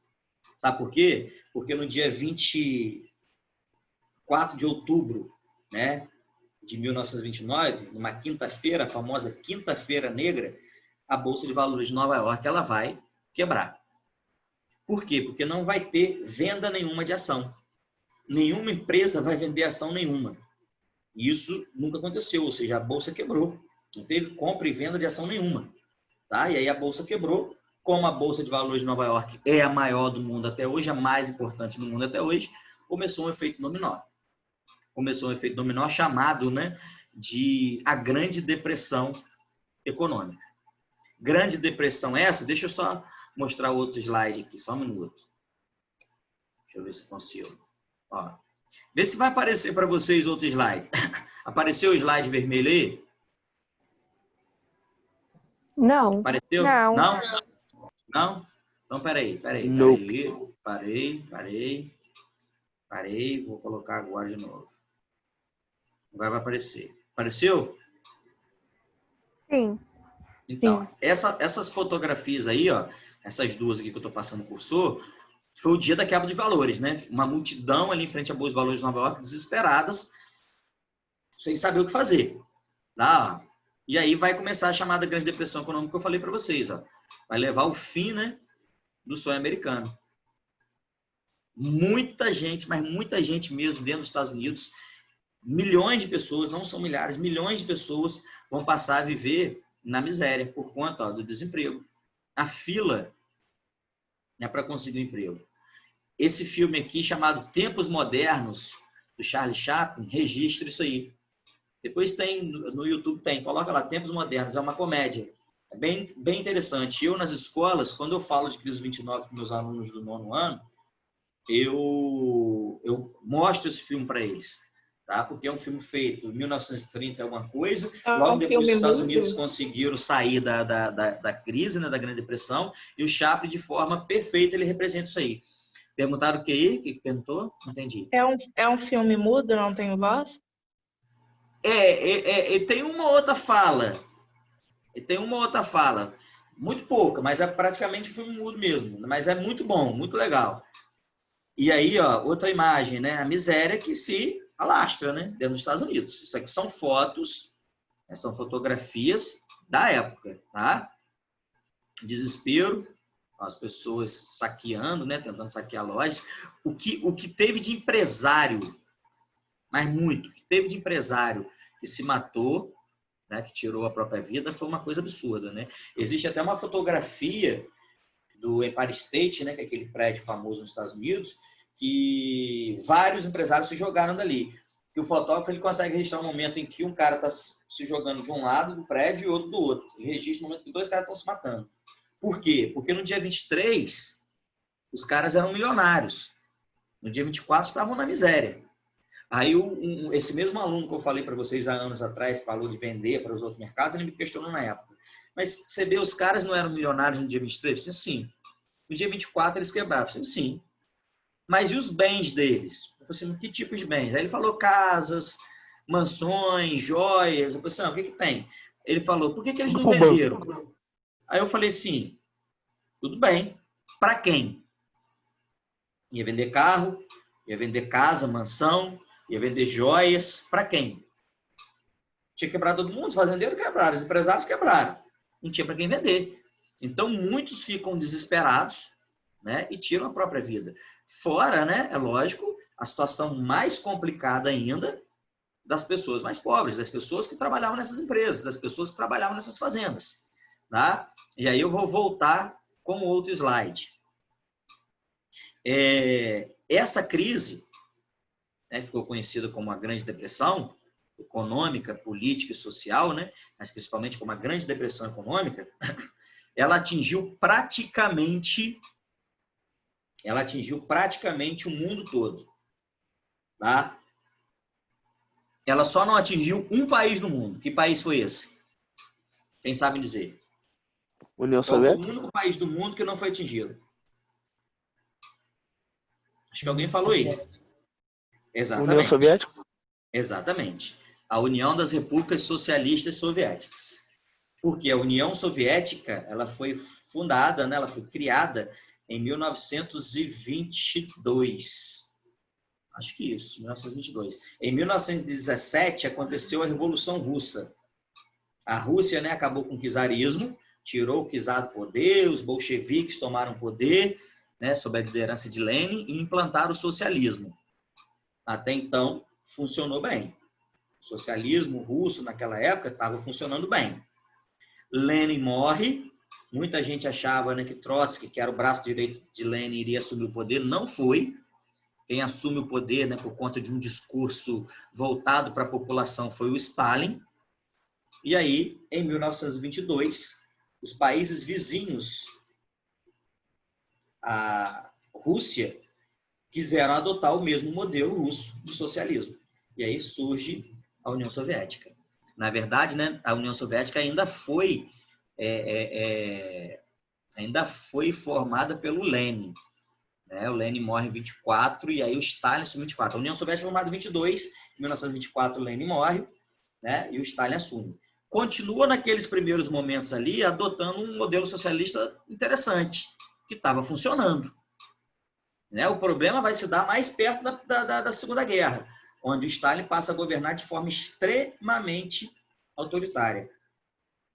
Sabe por quê? Porque no dia 24 de outubro, né, de 1929, numa quinta-feira, a famosa Quinta-feira Negra, a Bolsa de Valores de Nova York ela vai quebrar. Por quê? Porque não vai ter venda nenhuma de ação. Nenhuma empresa vai vender ação nenhuma. Isso nunca aconteceu, ou seja, a Bolsa quebrou. Não teve compra e venda de ação nenhuma. Tá? E aí a Bolsa quebrou. Como a Bolsa de Valores de Nova York é a maior do mundo até hoje, a mais importante do mundo até hoje, começou um efeito dominó. Começou um efeito dominó chamado, né, de a Grande Depressão Econômica. Grande Depressão essa, deixa eu só mostrar outro slide aqui, só um minuto. Deixa eu ver se eu consigo. Ó. Vê se vai aparecer para vocês outro slide. Apareceu o slide vermelho aí? Não. Apareceu? Não. Não? Não? Então, peraí. Parei, vou colocar agora de novo. Agora vai aparecer. Apareceu? Sim. Então, Sim. essas fotografias aí, ó, essas duas aqui que eu estou passando o cursor, foi o dia da quebra de valores, né? Uma multidão ali em frente à Bolsa de Valores de Nova York, desesperadas, sem saber o que fazer. Tá? E aí vai começar a chamada Grande Depressão Econômica que eu falei para vocês. Ó. Vai levar ao fim, né, do sonho americano. Muita gente, mas muita gente mesmo dentro dos Estados Unidos, milhões de pessoas, não são milhares, milhões de pessoas vão passar a viver na miséria por conta, ó, do desemprego. A fila é para conseguir um emprego. Esse filme aqui, chamado Tempos Modernos, do Charlie Chaplin, registra isso aí. Depois tem, no YouTube tem, coloca lá, Tempos Modernos, é uma comédia. É bem interessante. Eu, nas escolas, quando eu falo de Crise 29 com meus alunos do 9º ano, eu mostro esse filme para eles. Tá? Porque é um filme feito em 1930, alguma coisa. Logo depois os Estados Unidos conseguiram sair da crise, né, da Grande Depressão, e o Chaplin, de forma perfeita, ele representa isso aí. Perguntaram o que aí? O que perguntou? Não entendi. É um filme mudo, não tem voz? Tem uma outra fala. Tem uma outra fala. Muito pouca, mas é praticamente um filme mudo mesmo. Mas é muito bom, muito legal. E aí, ó, outra imagem, né? A miséria que se alastra, né? Dentro dos Estados Unidos. Isso aqui são fotos, né? São fotografias da época, tá? Desespero, as pessoas saqueando, né? Tentando saquear lojas. O que teve de empresário, mas muito, o que teve de empresário que se matou, né? Que tirou a própria vida, foi uma coisa absurda, né? Existe até uma fotografia do Empire State, né, que é aquele prédio famoso nos Estados Unidos, que vários empresários se jogaram dali. Que o fotógrafo ele consegue registrar um momento em que um cara está se jogando de um lado do prédio e outro do outro. Ele registra o momento que dois caras estão se matando. Por quê? Porque no dia 23, os caras eram milionários. No dia 24, estavam na miséria. Aí esse mesmo aluno que eu falei para vocês há anos atrás, falou de vender para os outros mercados, ele me questionou na época. Mas você vê, os caras não eram milionários no dia 23? Eu disse, sim. No dia 24 eles quebraram. Eu disse, sim. Mas e os bens deles? Eu falei assim, que tipo de bens? Aí ele falou casas, mansões, joias. Eu falei assim, o que tem? Ele falou, por que eles não venderam? Aí eu falei assim, tudo bem. Para quem? Ia vender carro, ia vender casa, mansão, ia vender joias. Para quem? Tinha quebrado todo mundo, os fazendeiros quebraram, os empresários quebraram. Não tinha para quem vender. Então, muitos ficam desesperados, né, e tiram a própria vida. Fora, né, é lógico, a situação mais complicada ainda das pessoas mais pobres, das pessoas que trabalhavam nessas empresas, das pessoas que trabalhavam nessas fazendas. Tá? E aí eu vou voltar com outro slide. Essa crise, né, ficou conhecida como a Grande Depressão, econômica, política e social, né, mas principalmente como a Grande Depressão Econômica, ela atingiu praticamente o mundo todo. Tá? Ela só não atingiu um país no mundo. Que país foi esse? Quem sabe dizer? União Qual foi o Soviética? único país do mundo que não foi atingido? Acho que alguém falou aí. União Exatamente. Soviética? Exatamente. A União das Repúblicas Socialistas Soviéticas. Porque a União Soviética, ela foi fundada, né, ela foi criada em 1922. Acho que isso, 1922. Em 1917 aconteceu a Revolução Russa. A Rússia, né, acabou com o czarismo, tirou o czar do poder, os bolcheviques tomaram poder, né, sob a liderança de Lenin, e implantaram o socialismo. Até então, funcionou bem. O socialismo russo, naquela época, estava funcionando bem. Lenin morre. Muita gente achava, né, que Trotsky, que era o braço direito de Lenin, iria assumir o poder. Não foi. Quem assume o poder, né, por conta de um discurso voltado para a população foi o Stalin. E aí, em 1922, os países vizinhos à Rússia quiseram adotar o mesmo modelo russo de socialismo. E aí surge a União Soviética. Na verdade, né, a União Soviética ainda foi formada pelo Lenin. Né? O Lenin morre em 24 e aí o Stalin assume em 24. A União Soviética foi formada em 22, em 1924 o Lenin morre, né, e o Stalin assume. Continua naqueles primeiros momentos ali adotando um modelo socialista interessante, que estava funcionando. Né? O problema vai se dar mais perto da Segunda Guerra, onde o Stalin passa a governar de forma extremamente autoritária.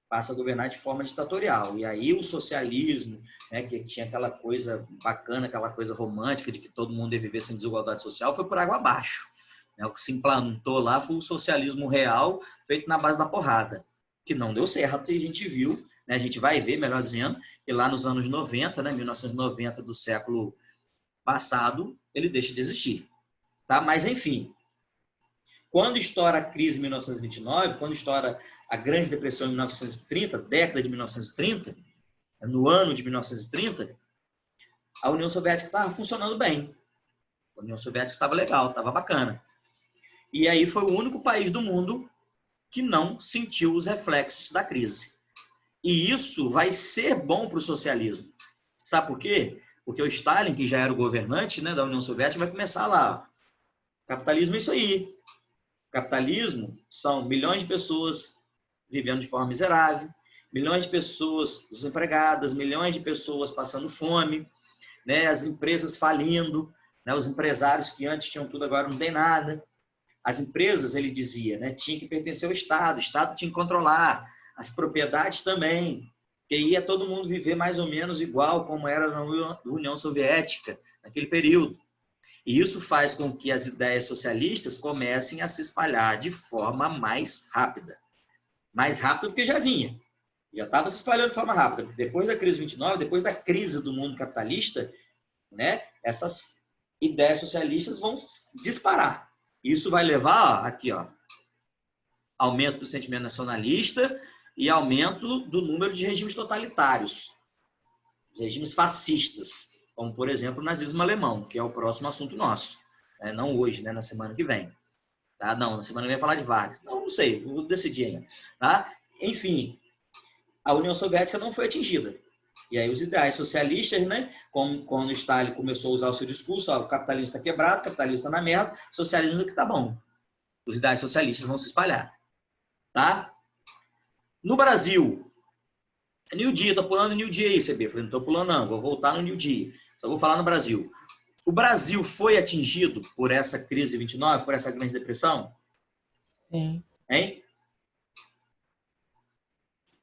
Passa a governar de forma ditatorial. E aí o socialismo, né, que tinha aquela coisa bacana, aquela coisa romântica de que todo mundo ia viver sem desigualdade social, foi por água abaixo. O que se implantou lá foi o socialismo real, feito na base da porrada, que não deu certo, e a gente viu, né, a gente vai ver, melhor dizendo, que lá nos anos 90, né, 1990 do século passado, ele deixa de existir. Tá? Mas, enfim, quando estoura a crise em 1929, quando estoura a Grande Depressão em 1930, década de 1930, no ano de 1930, a União Soviética estava funcionando bem. A União Soviética estava legal, estava bacana. E aí foi o único país do mundo que não sentiu os reflexos da crise. E isso vai ser bom para o socialismo. Sabe por quê? Porque o Stalin, que já era o governante, né, da União Soviética, vai começar lá. Capitalismo é isso aí. Capitalismo são milhões de pessoas vivendo de forma miserável, milhões de pessoas desempregadas, milhões de pessoas passando fome, né, as empresas falindo, né, os empresários que antes tinham tudo agora não tem nada. As empresas, ele dizia, né, tinha que pertencer ao Estado, o Estado tinha que controlar, as propriedades também, que ia todo mundo viver mais ou menos igual como era na União Soviética, naquele período. E isso faz com que as ideias socialistas comecem a se espalhar de forma mais rápida. Mais rápida do que já vinha. Já estava se espalhando de forma rápida. Depois da crise de 29, depois da crise do mundo capitalista, né, essas ideias socialistas vão disparar. Isso vai levar, aqui, ó, aumento do sentimento nacionalista e aumento do número de regimes totalitários, regimes fascistas, como, por exemplo, o nazismo alemão, que é o próximo assunto nosso. Não hoje, né, na semana que vem. Tá? Não, na semana que vem falar de Vargas. Não sei, vou decidir ainda. Tá? Enfim, a União Soviética não foi atingida. E aí os ideais socialistas, né, como quando o Stalin começou a usar o seu discurso, ó, o capitalismo está quebrado, o capitalismo está na merda, o socialismo é que está bom. Os ideais socialistas vão se espalhar. Tá? No Brasil, New Dia, estou pulando New Dia aí, CB. Falei, não estou pulando não, vou voltar no New Dia. Só vou falar no Brasil. O Brasil foi atingido por essa crise de 29, por essa grande depressão? Sim. Hein?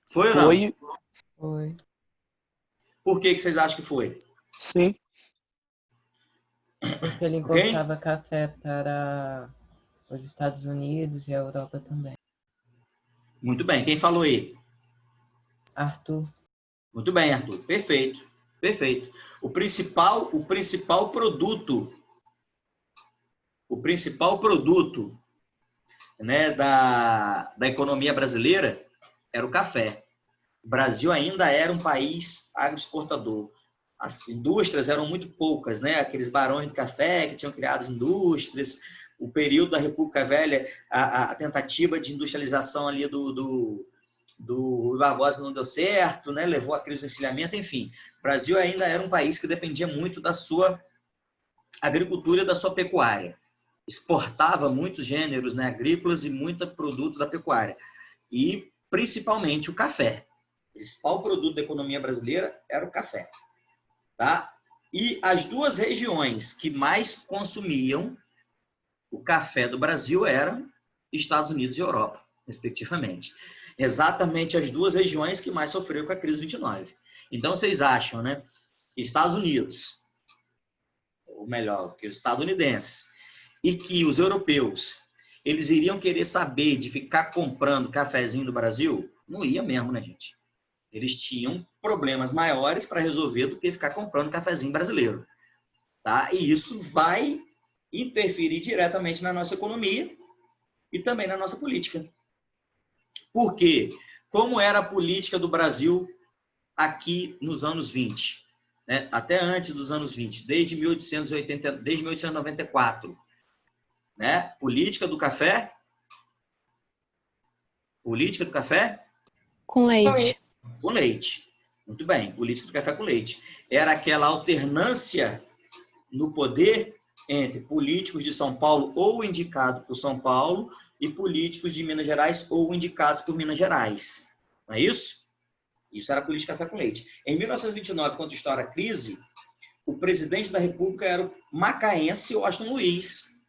Foi ou não? Foi. Foi. Por que vocês acham que foi? Sim. Porque ele importava café para os Estados Unidos e a Europa também. Muito bem. Quem falou aí? Arthur. Muito bem, Arthur. Perfeito. Perfeito. O principal produto, né, da economia brasileira era o café. O Brasil ainda era um país agroexportador. As indústrias eram muito poucas, né? Aqueles barões de café que tinham criado as indústrias, o período da República Velha, a tentativa de industrialização ali do Rui Barbosa não deu certo, né? Levou à crise do encilhamento, enfim. O Brasil ainda era um país que dependia muito da sua agricultura e da sua pecuária. Exportava muitos gêneros, né, agrícolas e muito produto da pecuária. E, principalmente, o café. O principal produto da economia brasileira era o café. Tá? E as duas regiões que mais consumiam o café do Brasil eram Estados Unidos e Europa, respectivamente. Exatamente as duas regiões que mais sofreram com a crise 29. Então, vocês acham, né, que Estados Unidos, ou melhor, que os estadunidenses, e que os europeus, eles iriam querer saber de ficar comprando cafezinho do Brasil? Não ia mesmo, né, gente? Eles tinham problemas maiores para resolver do que ficar comprando cafezinho brasileiro. Tá? E isso vai interferir diretamente na nossa economia e também na nossa política. Por quê? Como era a política do Brasil aqui nos anos 20? Né? Até antes dos anos 20, desde 1894. Né? Política do café? Política do café? Com leite. Com leite. Muito bem, política do café com leite. Era aquela alternância no poder entre políticos de São Paulo ou indicados por São Paulo e políticos de Minas Gerais ou indicados por Minas Gerais. Não é isso? Isso era a política do café com leite. Em 1929, quando estoura a crise, o presidente da República era o macaense Washington Luiz.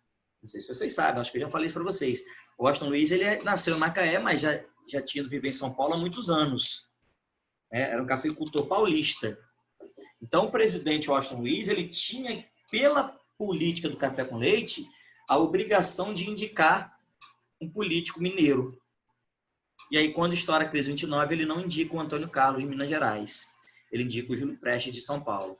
Não sei se vocês sabem, acho que eu já falei isso para vocês. O Washington Luiz, ele nasceu em Macaé, mas já tinha vivido em São Paulo há muitos anos. Era um cafeicultor paulista. Então, o presidente Washington Luiz, ele tinha, pela política do café com leite, a obrigação de indicar um político mineiro. E aí, quando estoura a crise 29, ele não indica o Antônio Carlos de Minas Gerais. Ele indica o Júlio Prestes de São Paulo.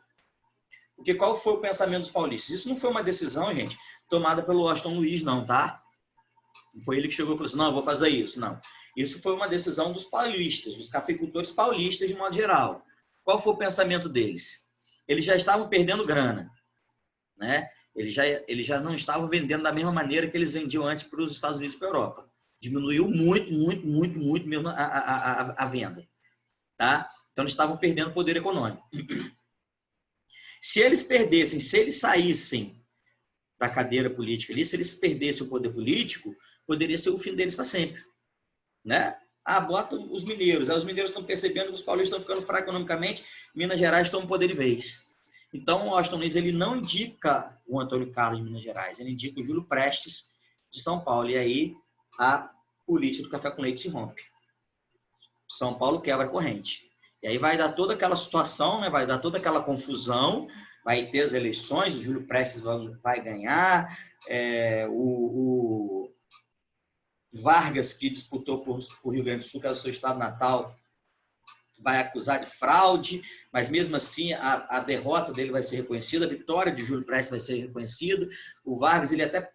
Porque qual foi o pensamento dos paulistas? Isso não foi uma decisão, gente, tomada pelo Washington Luiz, não, tá? Não foi ele que chegou e falou assim, não, eu vou fazer isso, não. Isso foi uma decisão dos paulistas, dos cafeicultores paulistas de modo geral. Qual foi o pensamento deles? Eles já estavam perdendo grana, né? Eles já não estavam vendendo da mesma maneira que eles vendiam antes para os Estados Unidos e para a Europa. Diminuiu muito mesmo a venda, tá? Então, eles estavam perdendo poder econômico. Se eles perdessem, se eles saíssem da cadeira política ali, se eles perdessem o poder político, poderia ser o fim deles para sempre. Né? Bota os mineiros. Aí os mineiros estão percebendo que os paulistas estão ficando fracos economicamente, Minas Gerais tomam poder de vez. Então, o Washington Luiz, ele não indica o Antônio Carlos de Minas Gerais, ele indica o Júlio Prestes de São Paulo. E aí, a política do café com leite se rompe. São Paulo quebra a corrente. E aí vai dar toda aquela situação, né? Vai dar toda aquela confusão, vai ter as eleições, o Júlio Prestes vai ganhar, o Vargas, que disputou por Rio Grande do Sul, que era o seu estado natal, vai acusar de fraude, mas mesmo assim a derrota dele vai ser reconhecida, a vitória de Júlio Prestes vai ser reconhecida. O Vargas, ele até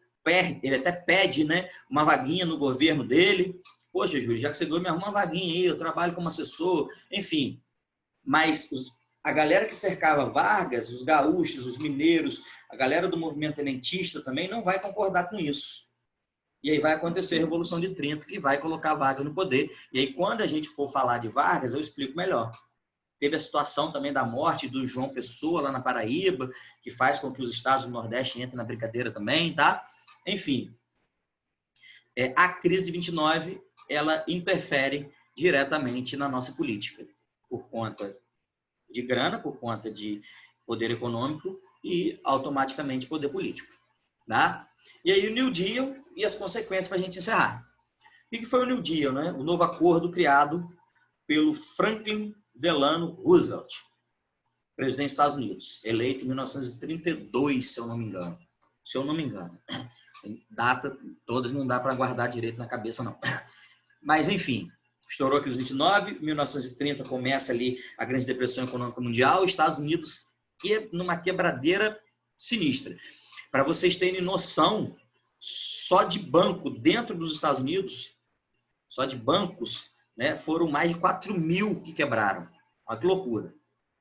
pede, né, uma vaguinha no governo dele. Poxa, Júlio, já que você ganhou, me arruma uma vaguinha aí, eu trabalho como assessor, enfim. Mas a galera que cercava Vargas, os gaúchos, os mineiros, a galera do movimento tenentista também não vai concordar com isso. E aí vai acontecer a Revolução de 30, que vai colocar Vargas no poder. E aí, quando a gente for falar de Vargas, eu explico melhor. Teve a situação também da morte do João Pessoa, lá na Paraíba, que faz com que os estados do Nordeste entrem na brincadeira também, tá? Enfim, a crise de 29, ela interfere diretamente na nossa política, por conta de grana, por conta de poder econômico e, automaticamente, poder político. Tá? E aí o New Deal e as consequências para a gente encerrar. O que foi o New Deal? Né? O novo acordo criado pelo Franklin Delano Roosevelt, presidente dos Estados Unidos, eleito em 1932, se eu não me engano. Se eu não me engano. Data, todas não dá para guardar direito na cabeça, não. Mas, enfim, estourou aqui os 29, 1930 começa ali a Grande Depressão Econômica Mundial, Estados Unidos numa quebradeira sinistra. Para vocês terem noção, só de banco dentro dos Estados Unidos, só de bancos, né, foram mais de 4.000 que quebraram. Olha que loucura.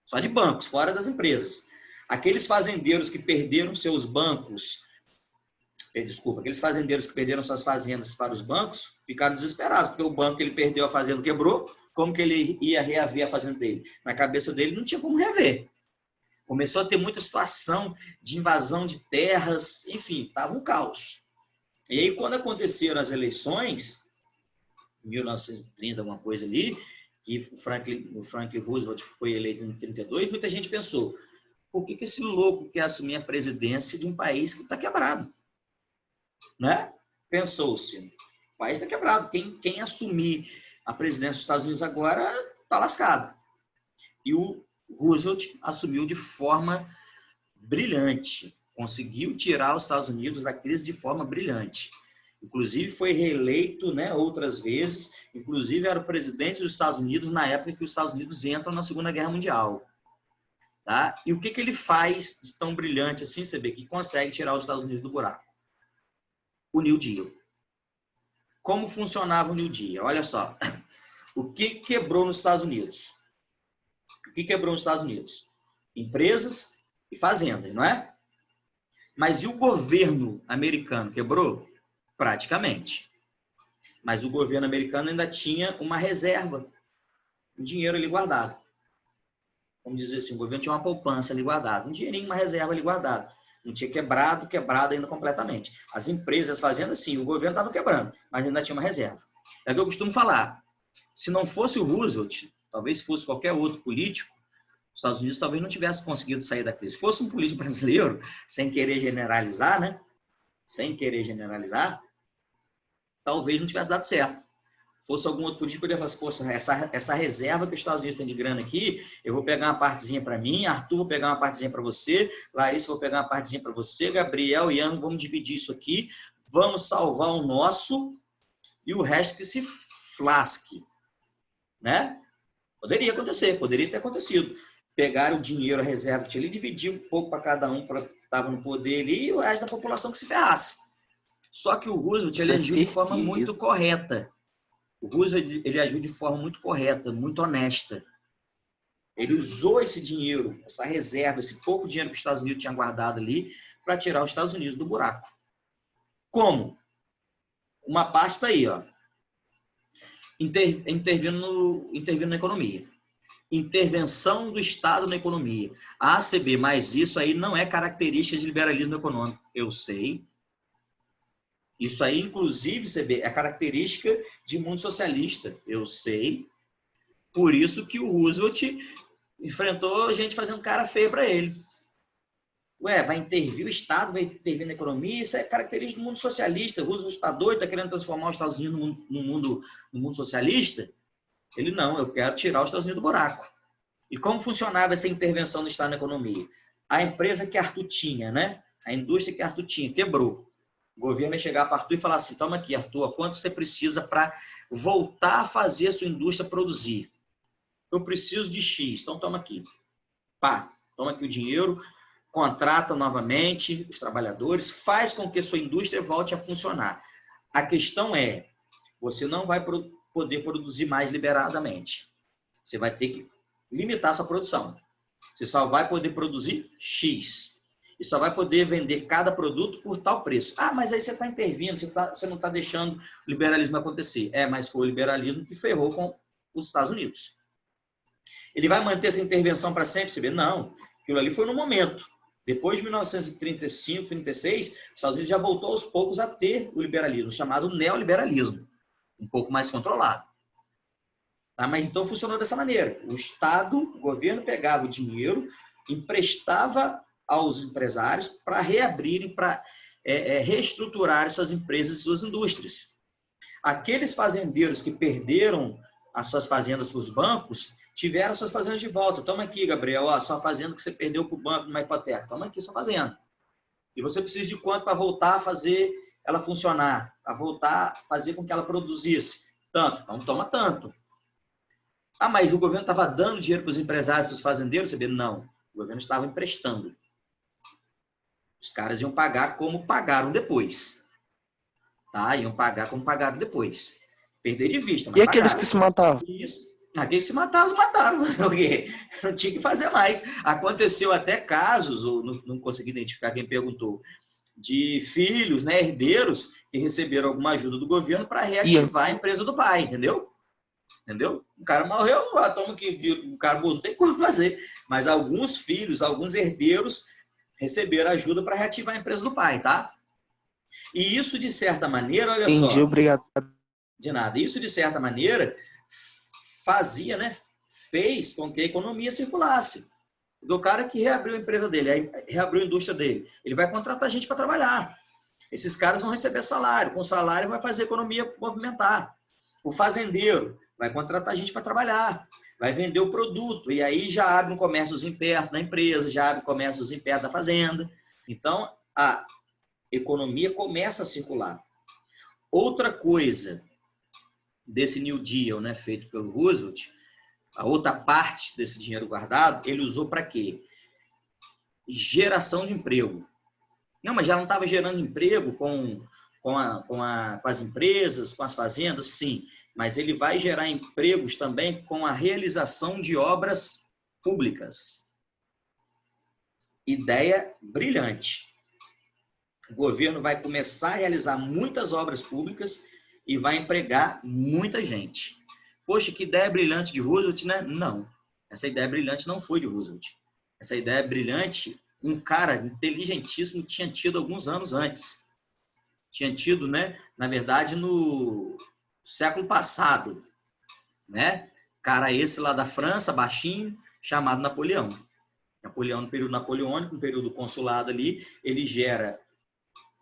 Só de bancos, fora das empresas. Aqueles fazendeiros que perderam seus bancos desculpa, aqueles fazendeiros que perderam suas fazendas para os bancos ficaram desesperados, porque o banco que ele perdeu a fazenda quebrou, como que ele ia reaver a fazenda dele? Na cabeça dele não tinha como reaver. Começou a ter muita situação de invasão de terras, enfim, estava um caos. E aí, quando aconteceram as eleições, 1930, alguma coisa ali, que o Franklin Roosevelt foi eleito em 32, muita gente pensou, por que esse louco quer assumir a presidência de um país que está quebrado? Né? Pensou-se, o país está quebrado, quem assumir a presidência dos Estados Unidos agora está lascado. E o Roosevelt assumiu de forma brilhante, conseguiu tirar os Estados Unidos da crise de forma brilhante. Inclusive foi reeleito, né, outras vezes, inclusive era o presidente dos Estados Unidos na época que os Estados Unidos entram na Segunda Guerra Mundial. Tá? E o que ele faz de tão brilhante assim, você vê, que consegue tirar os Estados Unidos do buraco? O New Deal. Como funcionava o New Deal? Olha só, o que quebrou nos Estados Unidos? O que quebrou nos Estados Unidos? Empresas e fazendas, não é? Mas e o governo americano quebrou? Praticamente. Mas o governo americano ainda tinha uma reserva, um dinheiro ali guardado. Vamos dizer assim, o governo tinha uma poupança ali guardada, um dinheirinho, uma reserva ali guardada. Não tinha quebrado ainda completamente. As empresas, as fazendas, sim, o governo estava quebrando, mas ainda tinha uma reserva. É o que eu costumo falar. Se não fosse o Roosevelt, talvez fosse qualquer outro político, os Estados Unidos talvez não tivesse conseguido sair da crise. Se fosse um político brasileiro, sem querer generalizar, né? Sem querer generalizar, talvez não tivesse dado certo. Fosse algum outro político, poderia falar assim, poxa, essa reserva que os Estados Unidos têm de grana aqui, eu vou pegar uma partezinha para mim, Arthur, vou pegar uma partezinha para você, Larissa, vou pegar uma partezinha para você, Gabriel, Ian, vamos dividir isso aqui, vamos salvar o nosso e o resto que se flasque. Né? Poderia acontecer, poderia ter acontecido. Pegar o dinheiro, a reserva que tinha ali, dividir um pouco para cada um que estava no poder ali e o resto da população que se ferrasse. Só que o Roosevelt ele agiu de forma muito correta. O Roosevelt ele agiu de forma muito correta, muito honesta. Ele usou esse dinheiro, essa reserva, esse pouco dinheiro que os Estados Unidos tinham guardado ali para tirar os Estados Unidos do buraco. Como? Uma parte está aí, ó. Intervindo na economia. Intervenção do Estado na economia. A ACB, mas isso aí não é característica de liberalismo econômico. Eu sei. Isso aí, inclusive, CB, é característica de mundo socialista. Eu sei. Por isso que o Roosevelt enfrentou gente fazendo cara feia para ele. Ué, vai intervir o Estado, vai intervir na economia, isso é característica do mundo socialista. O Roosevelt está doido, está querendo transformar os Estados Unidos no mundo socialista? Ele não, eu quero tirar os Estados Unidos do buraco. E como funcionava essa intervenção do Estado na economia? A empresa que Arthur tinha, né? A indústria que Arthur tinha, quebrou. O governo ia chegar para Arthur e falar assim, toma aqui, Arthur, quanto você precisa para voltar a fazer a sua indústria produzir? Eu preciso de X, então toma aqui. Pá, toma aqui o dinheiro, contrata novamente os trabalhadores, faz com que a sua indústria volte a funcionar. A questão é, você não vai poder produzir mais liberadamente. Você vai ter que limitar sua produção. Você só vai poder produzir X. E só vai poder vender cada produto por tal preço. Ah, mas aí você está intervindo, você não está deixando o liberalismo acontecer. É, mas foi o liberalismo que ferrou com os Estados Unidos. Ele vai manter essa intervenção para sempre? Você vê? Não. Aquilo ali foi no momento. Depois de 1935, 36, os Estados Unidos já voltou aos poucos a ter o liberalismo, chamado neoliberalismo. Um pouco mais controlado. Tá? Mas então funcionou dessa maneira. O Estado, o governo pegava o dinheiro, emprestava aos empresários para reabrirem, para reestruturar suas empresas e suas indústrias. Aqueles fazendeiros que perderam as suas fazendas para os bancos, tiveram suas fazendas de volta. Toma aqui, Gabriel, ó, sua fazenda que você perdeu para o banco numa hipoteca. Toma aqui sua fazenda. E você precisa de quanto para voltar a fazer ela funcionar, para voltar a fazer com que ela produzisse? Tanto. Então, toma tanto. Ah, mas o governo estava dando dinheiro para os empresários, para os fazendeiros? Você vê? Não. O governo estava emprestando. Os caras iam pagar como pagaram depois. Tá? Iam pagar como pagaram depois. Perder de vista, mas e aqueles pagaram. Que se matavam? Isso. Aqueles que se mataram, porque não tinha que fazer mais. Aconteceu até casos, não consegui identificar quem perguntou, de filhos, né, herdeiros, que receberam alguma ajuda do governo para reativar a empresa do pai, entendeu? Entendeu? O cara morreu, toma que o cara não tem como fazer. Mas alguns filhos, alguns herdeiros receberam ajuda para reativar a empresa do pai, tá? E isso, de certa maneira, olha só. Entendi, obrigado. De nada. Isso, de certa maneira, fazia, né? Fez com que a economia circulasse. Do cara que reabriu a empresa dele, aí reabriu a indústria dele, ele vai contratar gente para trabalhar. Esses caras vão receber salário. Com salário vai fazer a economia movimentar. O fazendeiro vai contratar gente para trabalhar. Vai vender o produto. E aí já abre um comérciozinho perto da empresa, já abre um comérciozinho perto da fazenda. Então, a economia começa a circular. Outra coisa desse New Deal, né, feito pelo Roosevelt, a outra parte desse dinheiro guardado, ele usou para quê? Geração de emprego. Não, mas já não estava gerando emprego com as empresas, com as fazendas? Sim, mas ele vai gerar empregos também com a realização de obras públicas. Ideia brilhante. O governo vai começar a realizar muitas obras públicas e vai empregar muita gente. Poxa, que ideia brilhante de Roosevelt, né? Não. Essa ideia brilhante não foi de Roosevelt. Essa ideia brilhante, um cara inteligentíssimo tinha tido alguns anos antes. Tinha tido, né? Na verdade, no século passado, né? Cara esse lá da França, baixinho, chamado Napoleão. Napoleão, no período napoleônico, no período consulado ali, ele gera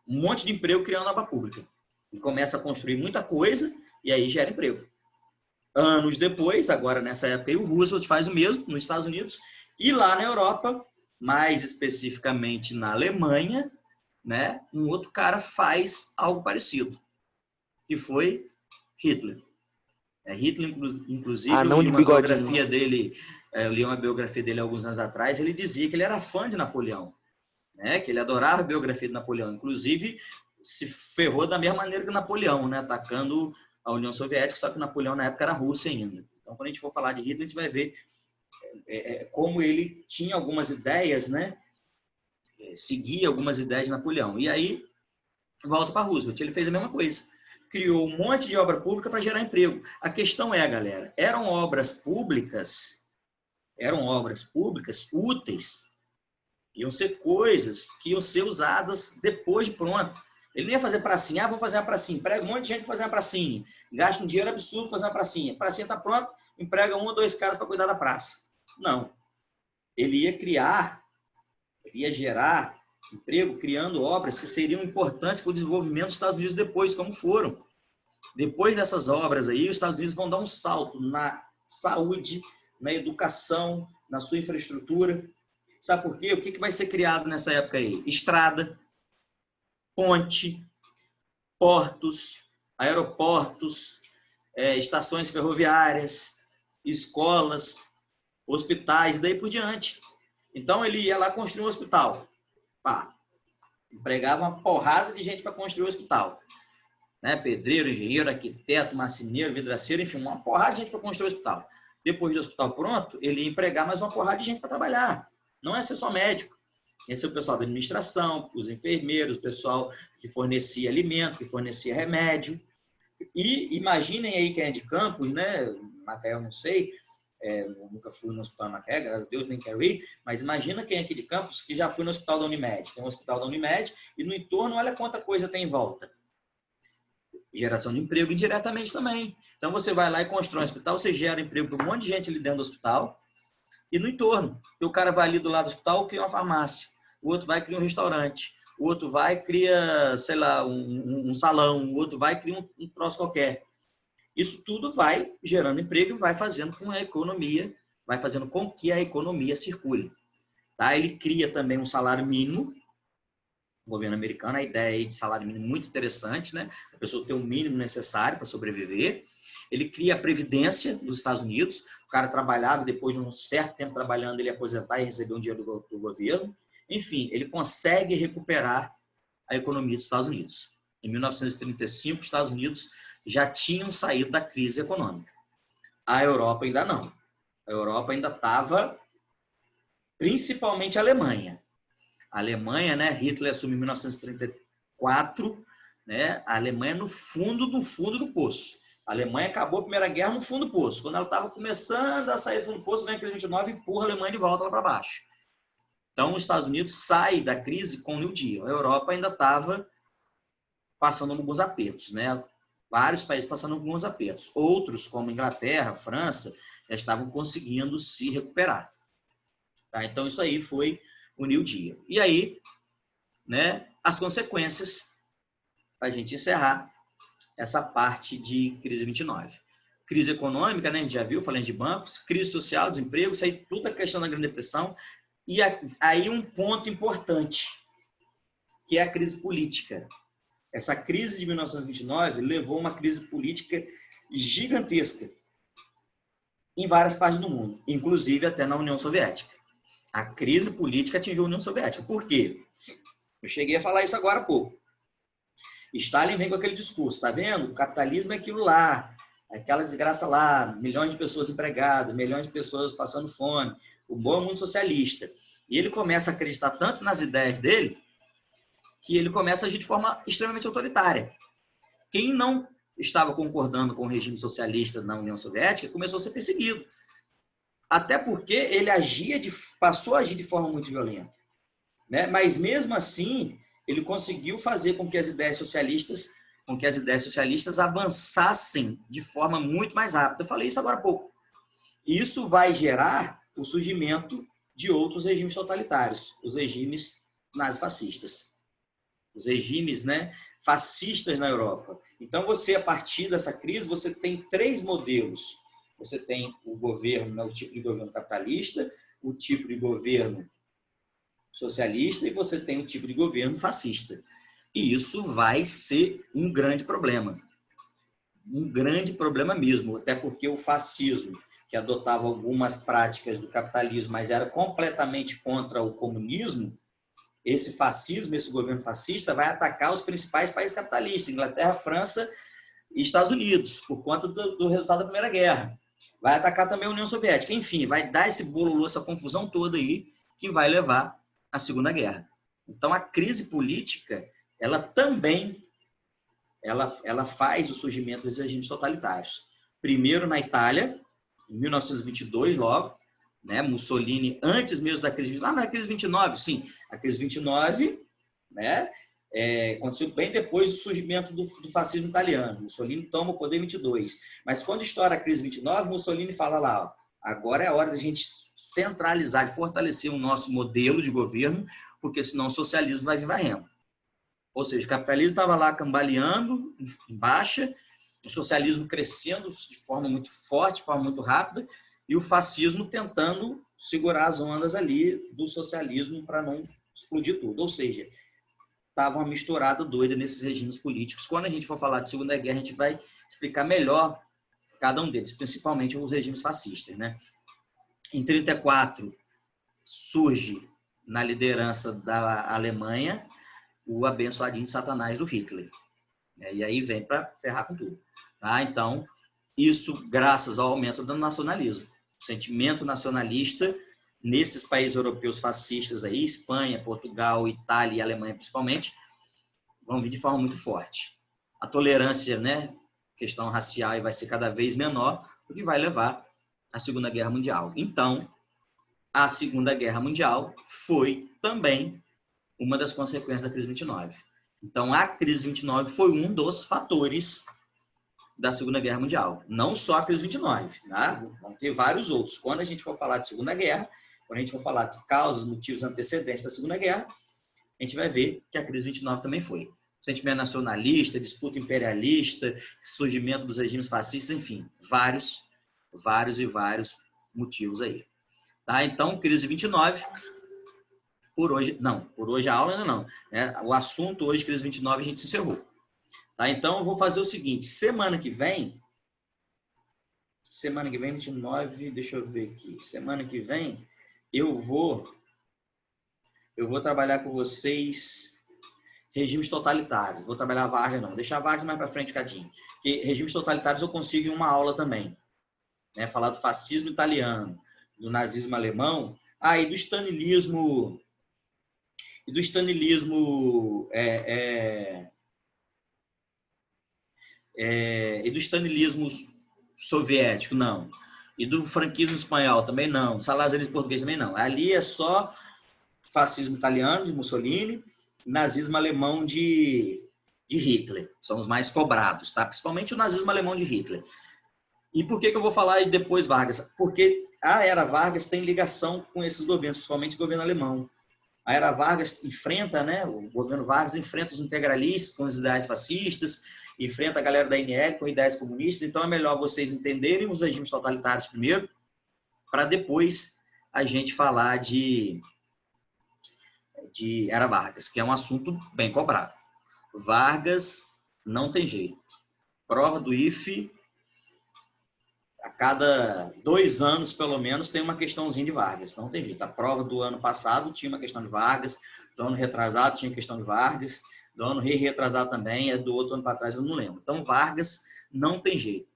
um monte de emprego criando obra pública. E começa a construir muita coisa e aí gera emprego. Anos depois, agora nessa época aí, o Roosevelt faz o mesmo nos Estados Unidos e lá na Europa, mais especificamente na Alemanha, né, um outro cara faz algo parecido, que foi Hitler. Hitler, inclusive, eu li uma biografia dele, há alguns anos atrás, ele dizia que ele era fã de Napoleão, né, que ele adorava a biografia de Napoleão, inclusive se ferrou da mesma maneira que Napoleão, né, atacando a União Soviética, só que Napoleão na época era Rússia ainda. Então, quando a gente for falar de Hitler, a gente vai ver como ele tinha algumas ideias, né? Seguia algumas ideias de Napoleão. E aí, volta para Roosevelt. Ele fez a mesma coisa. Criou um monte de obra pública para gerar emprego. A questão é, galera, eram obras públicas úteis, iam ser coisas que iam ser usadas depois de pronto. Ele não ia fazer pracinha, vou fazer uma pracinha, emprega um monte de gente para fazer uma pracinha, gasta um dinheiro absurdo para fazer uma pracinha. A pracinha está pronta, emprega 1 ou 2 caras para cuidar da praça. Não. Ele ia gerar emprego criando obras que seriam importantes para o desenvolvimento dos Estados Unidos depois, como foram. Depois dessas obras aí, os Estados Unidos vão dar um salto na saúde, na educação, na sua infraestrutura. Sabe por quê? O que vai ser criado nessa época aí? Estrada, ponte, portos, aeroportos, estações ferroviárias, escolas, hospitais, daí por diante. Então, ele ia lá construir um hospital. Pá, empregava uma porrada de gente para construir o hospital. Né? Pedreiro, engenheiro, arquiteto, marceneiro, vidraceiro, enfim, uma porrada de gente para construir o hospital. Depois do hospital pronto, ele ia empregar mais uma porrada de gente para trabalhar. Não é ser só médico. Esse é o pessoal da administração, os enfermeiros, o pessoal que fornecia alimento, que fornecia remédio. E imaginem aí quem é de Campos, né? Macaé eu não sei, nunca fui no hospital Macaé, graças a Deus nem quero ir, mas imagina quem é aqui de Campos que já foi no hospital da Unimed. Tem um hospital da Unimed e no entorno, olha quanta coisa tem em volta. Geração de emprego indiretamente também. Então você vai lá e constrói um hospital, você gera emprego para um monte de gente ali dentro do hospital e no entorno. E o cara vai ali do lado do hospital, cria uma farmácia. O outro vai criar um restaurante, o outro vai cria, sei lá, um salão, o outro vai cria um troço qualquer. Isso tudo vai gerando emprego e vai fazendo com que a economia circule. Tá? Ele cria também um salário mínimo, o governo americano, a ideia aí de salário mínimo muito interessante, né? A pessoa ter o mínimo necessário para sobreviver. Ele cria a previdência dos Estados Unidos, o cara trabalhava, depois de um certo tempo trabalhando, ele ia aposentar e receber um dinheiro do governo. Enfim, ele consegue recuperar a economia dos Estados Unidos. Em 1935, os Estados Unidos já tinham saído da crise econômica. A Europa ainda não. A Europa ainda estava, principalmente a Alemanha. A Alemanha, né? Hitler assumiu em 1934, né? A Alemanha no fundo do poço. A Alemanha acabou a Primeira Guerra no fundo do poço. Quando ela estava começando a sair do fundo do poço, vem a crise de 29 e empurra a Alemanha de volta lá para baixo. Então, os Estados Unidos sai da crise com o New Deal. A Europa ainda estava passando alguns apertos, né? Vários países passando alguns apertos. Outros, como Inglaterra, França, já estavam conseguindo se recuperar. Tá? Então, isso aí foi o New Deal. E aí, né, as consequências, para a gente encerrar essa parte de crise 29. Crise econômica, né, a gente já viu, falando de bancos, crise social, desemprego, isso aí tudo a questão da Grande Depressão. E aí um ponto importante, que é a crise política. Essa crise de 1929 levou a uma crise política gigantesca em várias partes do mundo, inclusive até na União Soviética. A crise política atingiu a União Soviética. Por quê? Eu cheguei a falar isso agora há pouco. Stalin vem com aquele discurso, tá vendo? O capitalismo é aquilo lá, aquela desgraça lá, milhões de pessoas empregadas, milhões de pessoas passando fome, o bom mundo socialista. E ele começa a acreditar tanto nas ideias dele, que ele começa a agir de forma extremamente autoritária. Quem não estava concordando com o regime socialista na União Soviética começou a ser perseguido. Até porque ele passou a agir de forma muito violenta. Né? Mas mesmo assim, ele conseguiu fazer com que as ideias socialistas avançassem de forma muito mais rápida. Eu falei isso agora há pouco. Isso vai gerar o surgimento de outros regimes totalitários, os regimes nazifascistas, os regimes, né, fascistas na Europa. Então, a partir dessa crise, você tem 3 modelos. Você tem o governo, né, o tipo de governo capitalista, o tipo de governo socialista e você tem o tipo de governo fascista. E isso vai ser um grande problema. Um grande problema mesmo, até porque o fascismo, que adotava algumas práticas do capitalismo, mas era completamente contra o comunismo, esse fascismo, esse governo fascista, vai atacar os principais países capitalistas, Inglaterra, França e Estados Unidos, por conta do resultado da Primeira Guerra. Vai atacar também a União Soviética. Enfim, vai dar esse bololô, essa confusão toda aí, que vai levar à Segunda Guerra. Então, a crise política, ela também ela faz o surgimento dos regimes totalitários. Primeiro na Itália, em 1922, logo, né? Mussolini, antes mesmo da crise, mas a crise 29, sim, a crise 29, né? Aconteceu bem depois do surgimento do fascismo italiano. Mussolini toma o poder em 22. Mas quando estoura a crise 29, Mussolini fala lá, ó, agora é a hora da gente centralizar e fortalecer o nosso modelo de governo, porque senão o socialismo vai vir varrendo. Ou seja, o capitalismo estava lá cambaleando, em baixa, o socialismo crescendo de forma muito forte, de forma muito rápida, e o fascismo tentando segurar as ondas ali do socialismo para não explodir tudo. Ou seja, estava uma misturada doida nesses regimes políticos. Quando a gente for falar de Segunda Guerra, a gente vai explicar melhor cada um deles, principalmente os regimes fascistas, né? Em 1934, surge na liderança da Alemanha o abençoadinho de Satanás do Hitler. E aí vem para ferrar com tudo. Tá? Então, isso graças ao aumento do nacionalismo. O sentimento nacionalista nesses países europeus fascistas, aí, Espanha, Portugal, Itália e Alemanha principalmente, vão vir de forma muito forte. A tolerância, né, questão racial vai ser cada vez menor, o que vai levar à Segunda Guerra Mundial. Então, a Segunda Guerra Mundial foi também uma das consequências da crise 29. Então, a crise 29 foi um dos fatores da Segunda Guerra Mundial. Não só a crise 29, tá? Vão ter vários outros. Quando a gente for falar de Segunda Guerra, quando a gente for falar de causas, motivos antecedentes da Segunda Guerra, a gente vai ver que a crise 29 também foi. Sentimento nacionalista, disputa imperialista, surgimento dos regimes fascistas, enfim, vários motivos aí. Tá? Então, crise 29, por hoje a aula ainda não. Né? O assunto hoje, crise 29, a gente se encerrou. Tá? Então, eu vou fazer o seguinte, semana que vem, 29, deixa eu ver aqui, semana que vem, eu vou trabalhar com vocês regimes totalitários. Vou trabalhar Vargas, não. Deixar Vargas mais para frente, cadinho. Porque regimes totalitários eu consigo em uma aula também. Né? Falar do fascismo italiano, do nazismo alemão, e do stalinismo E do stalinismo e do stalinismo soviético, não. E do franquismo espanhol também não. Do salazarismo português também não. Ali é só fascismo italiano, de Mussolini, nazismo alemão de Hitler. São os mais cobrados, tá? Principalmente o nazismo alemão de Hitler. E por que eu vou falar depois Vargas? Porque a era Vargas tem ligação com esses governos, principalmente o governo alemão. A era Vargas enfrenta, né? O governo Vargas enfrenta os integralistas com os ideais fascistas, enfrenta a galera da INL com ideias comunistas. Então é melhor vocês entenderem os regimes totalitários primeiro, para depois a gente falar de era Vargas, que é um assunto bem cobrado. Vargas não tem jeito. Prova do IFE, a cada 2 anos, pelo menos, tem uma questãozinha de Vargas. Não tem jeito. A prova do ano passado tinha uma questão de Vargas, do ano retrasado tinha questão de Vargas, do ano retrasado também, do outro ano para trás eu não lembro. Então, Vargas não tem jeito.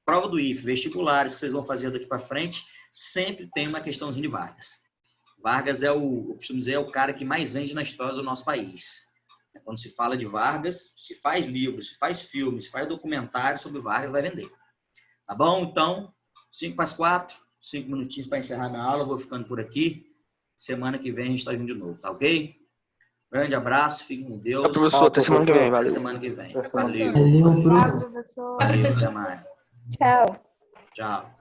Prova do IFE, vestibulares que vocês vão fazer daqui para frente, sempre tem uma questãozinha de Vargas. Vargas eu costumo dizer, é o cara que mais vende na história do nosso país. Quando se fala de Vargas, se faz livros, se faz filmes, se faz documentários sobre Vargas, vai vender. Tá bom? Então, 5:45, 5 minutinhos para encerrar minha aula. Eu vou ficando por aqui. Semana que vem a gente está junto de novo, tá ok? Grande abraço, fiquem com Deus. Professor, até semana que vem, valeu. Até semana que vem. Valeu. Tchau, professor. Valeu, até mais. Tchau. Tchau.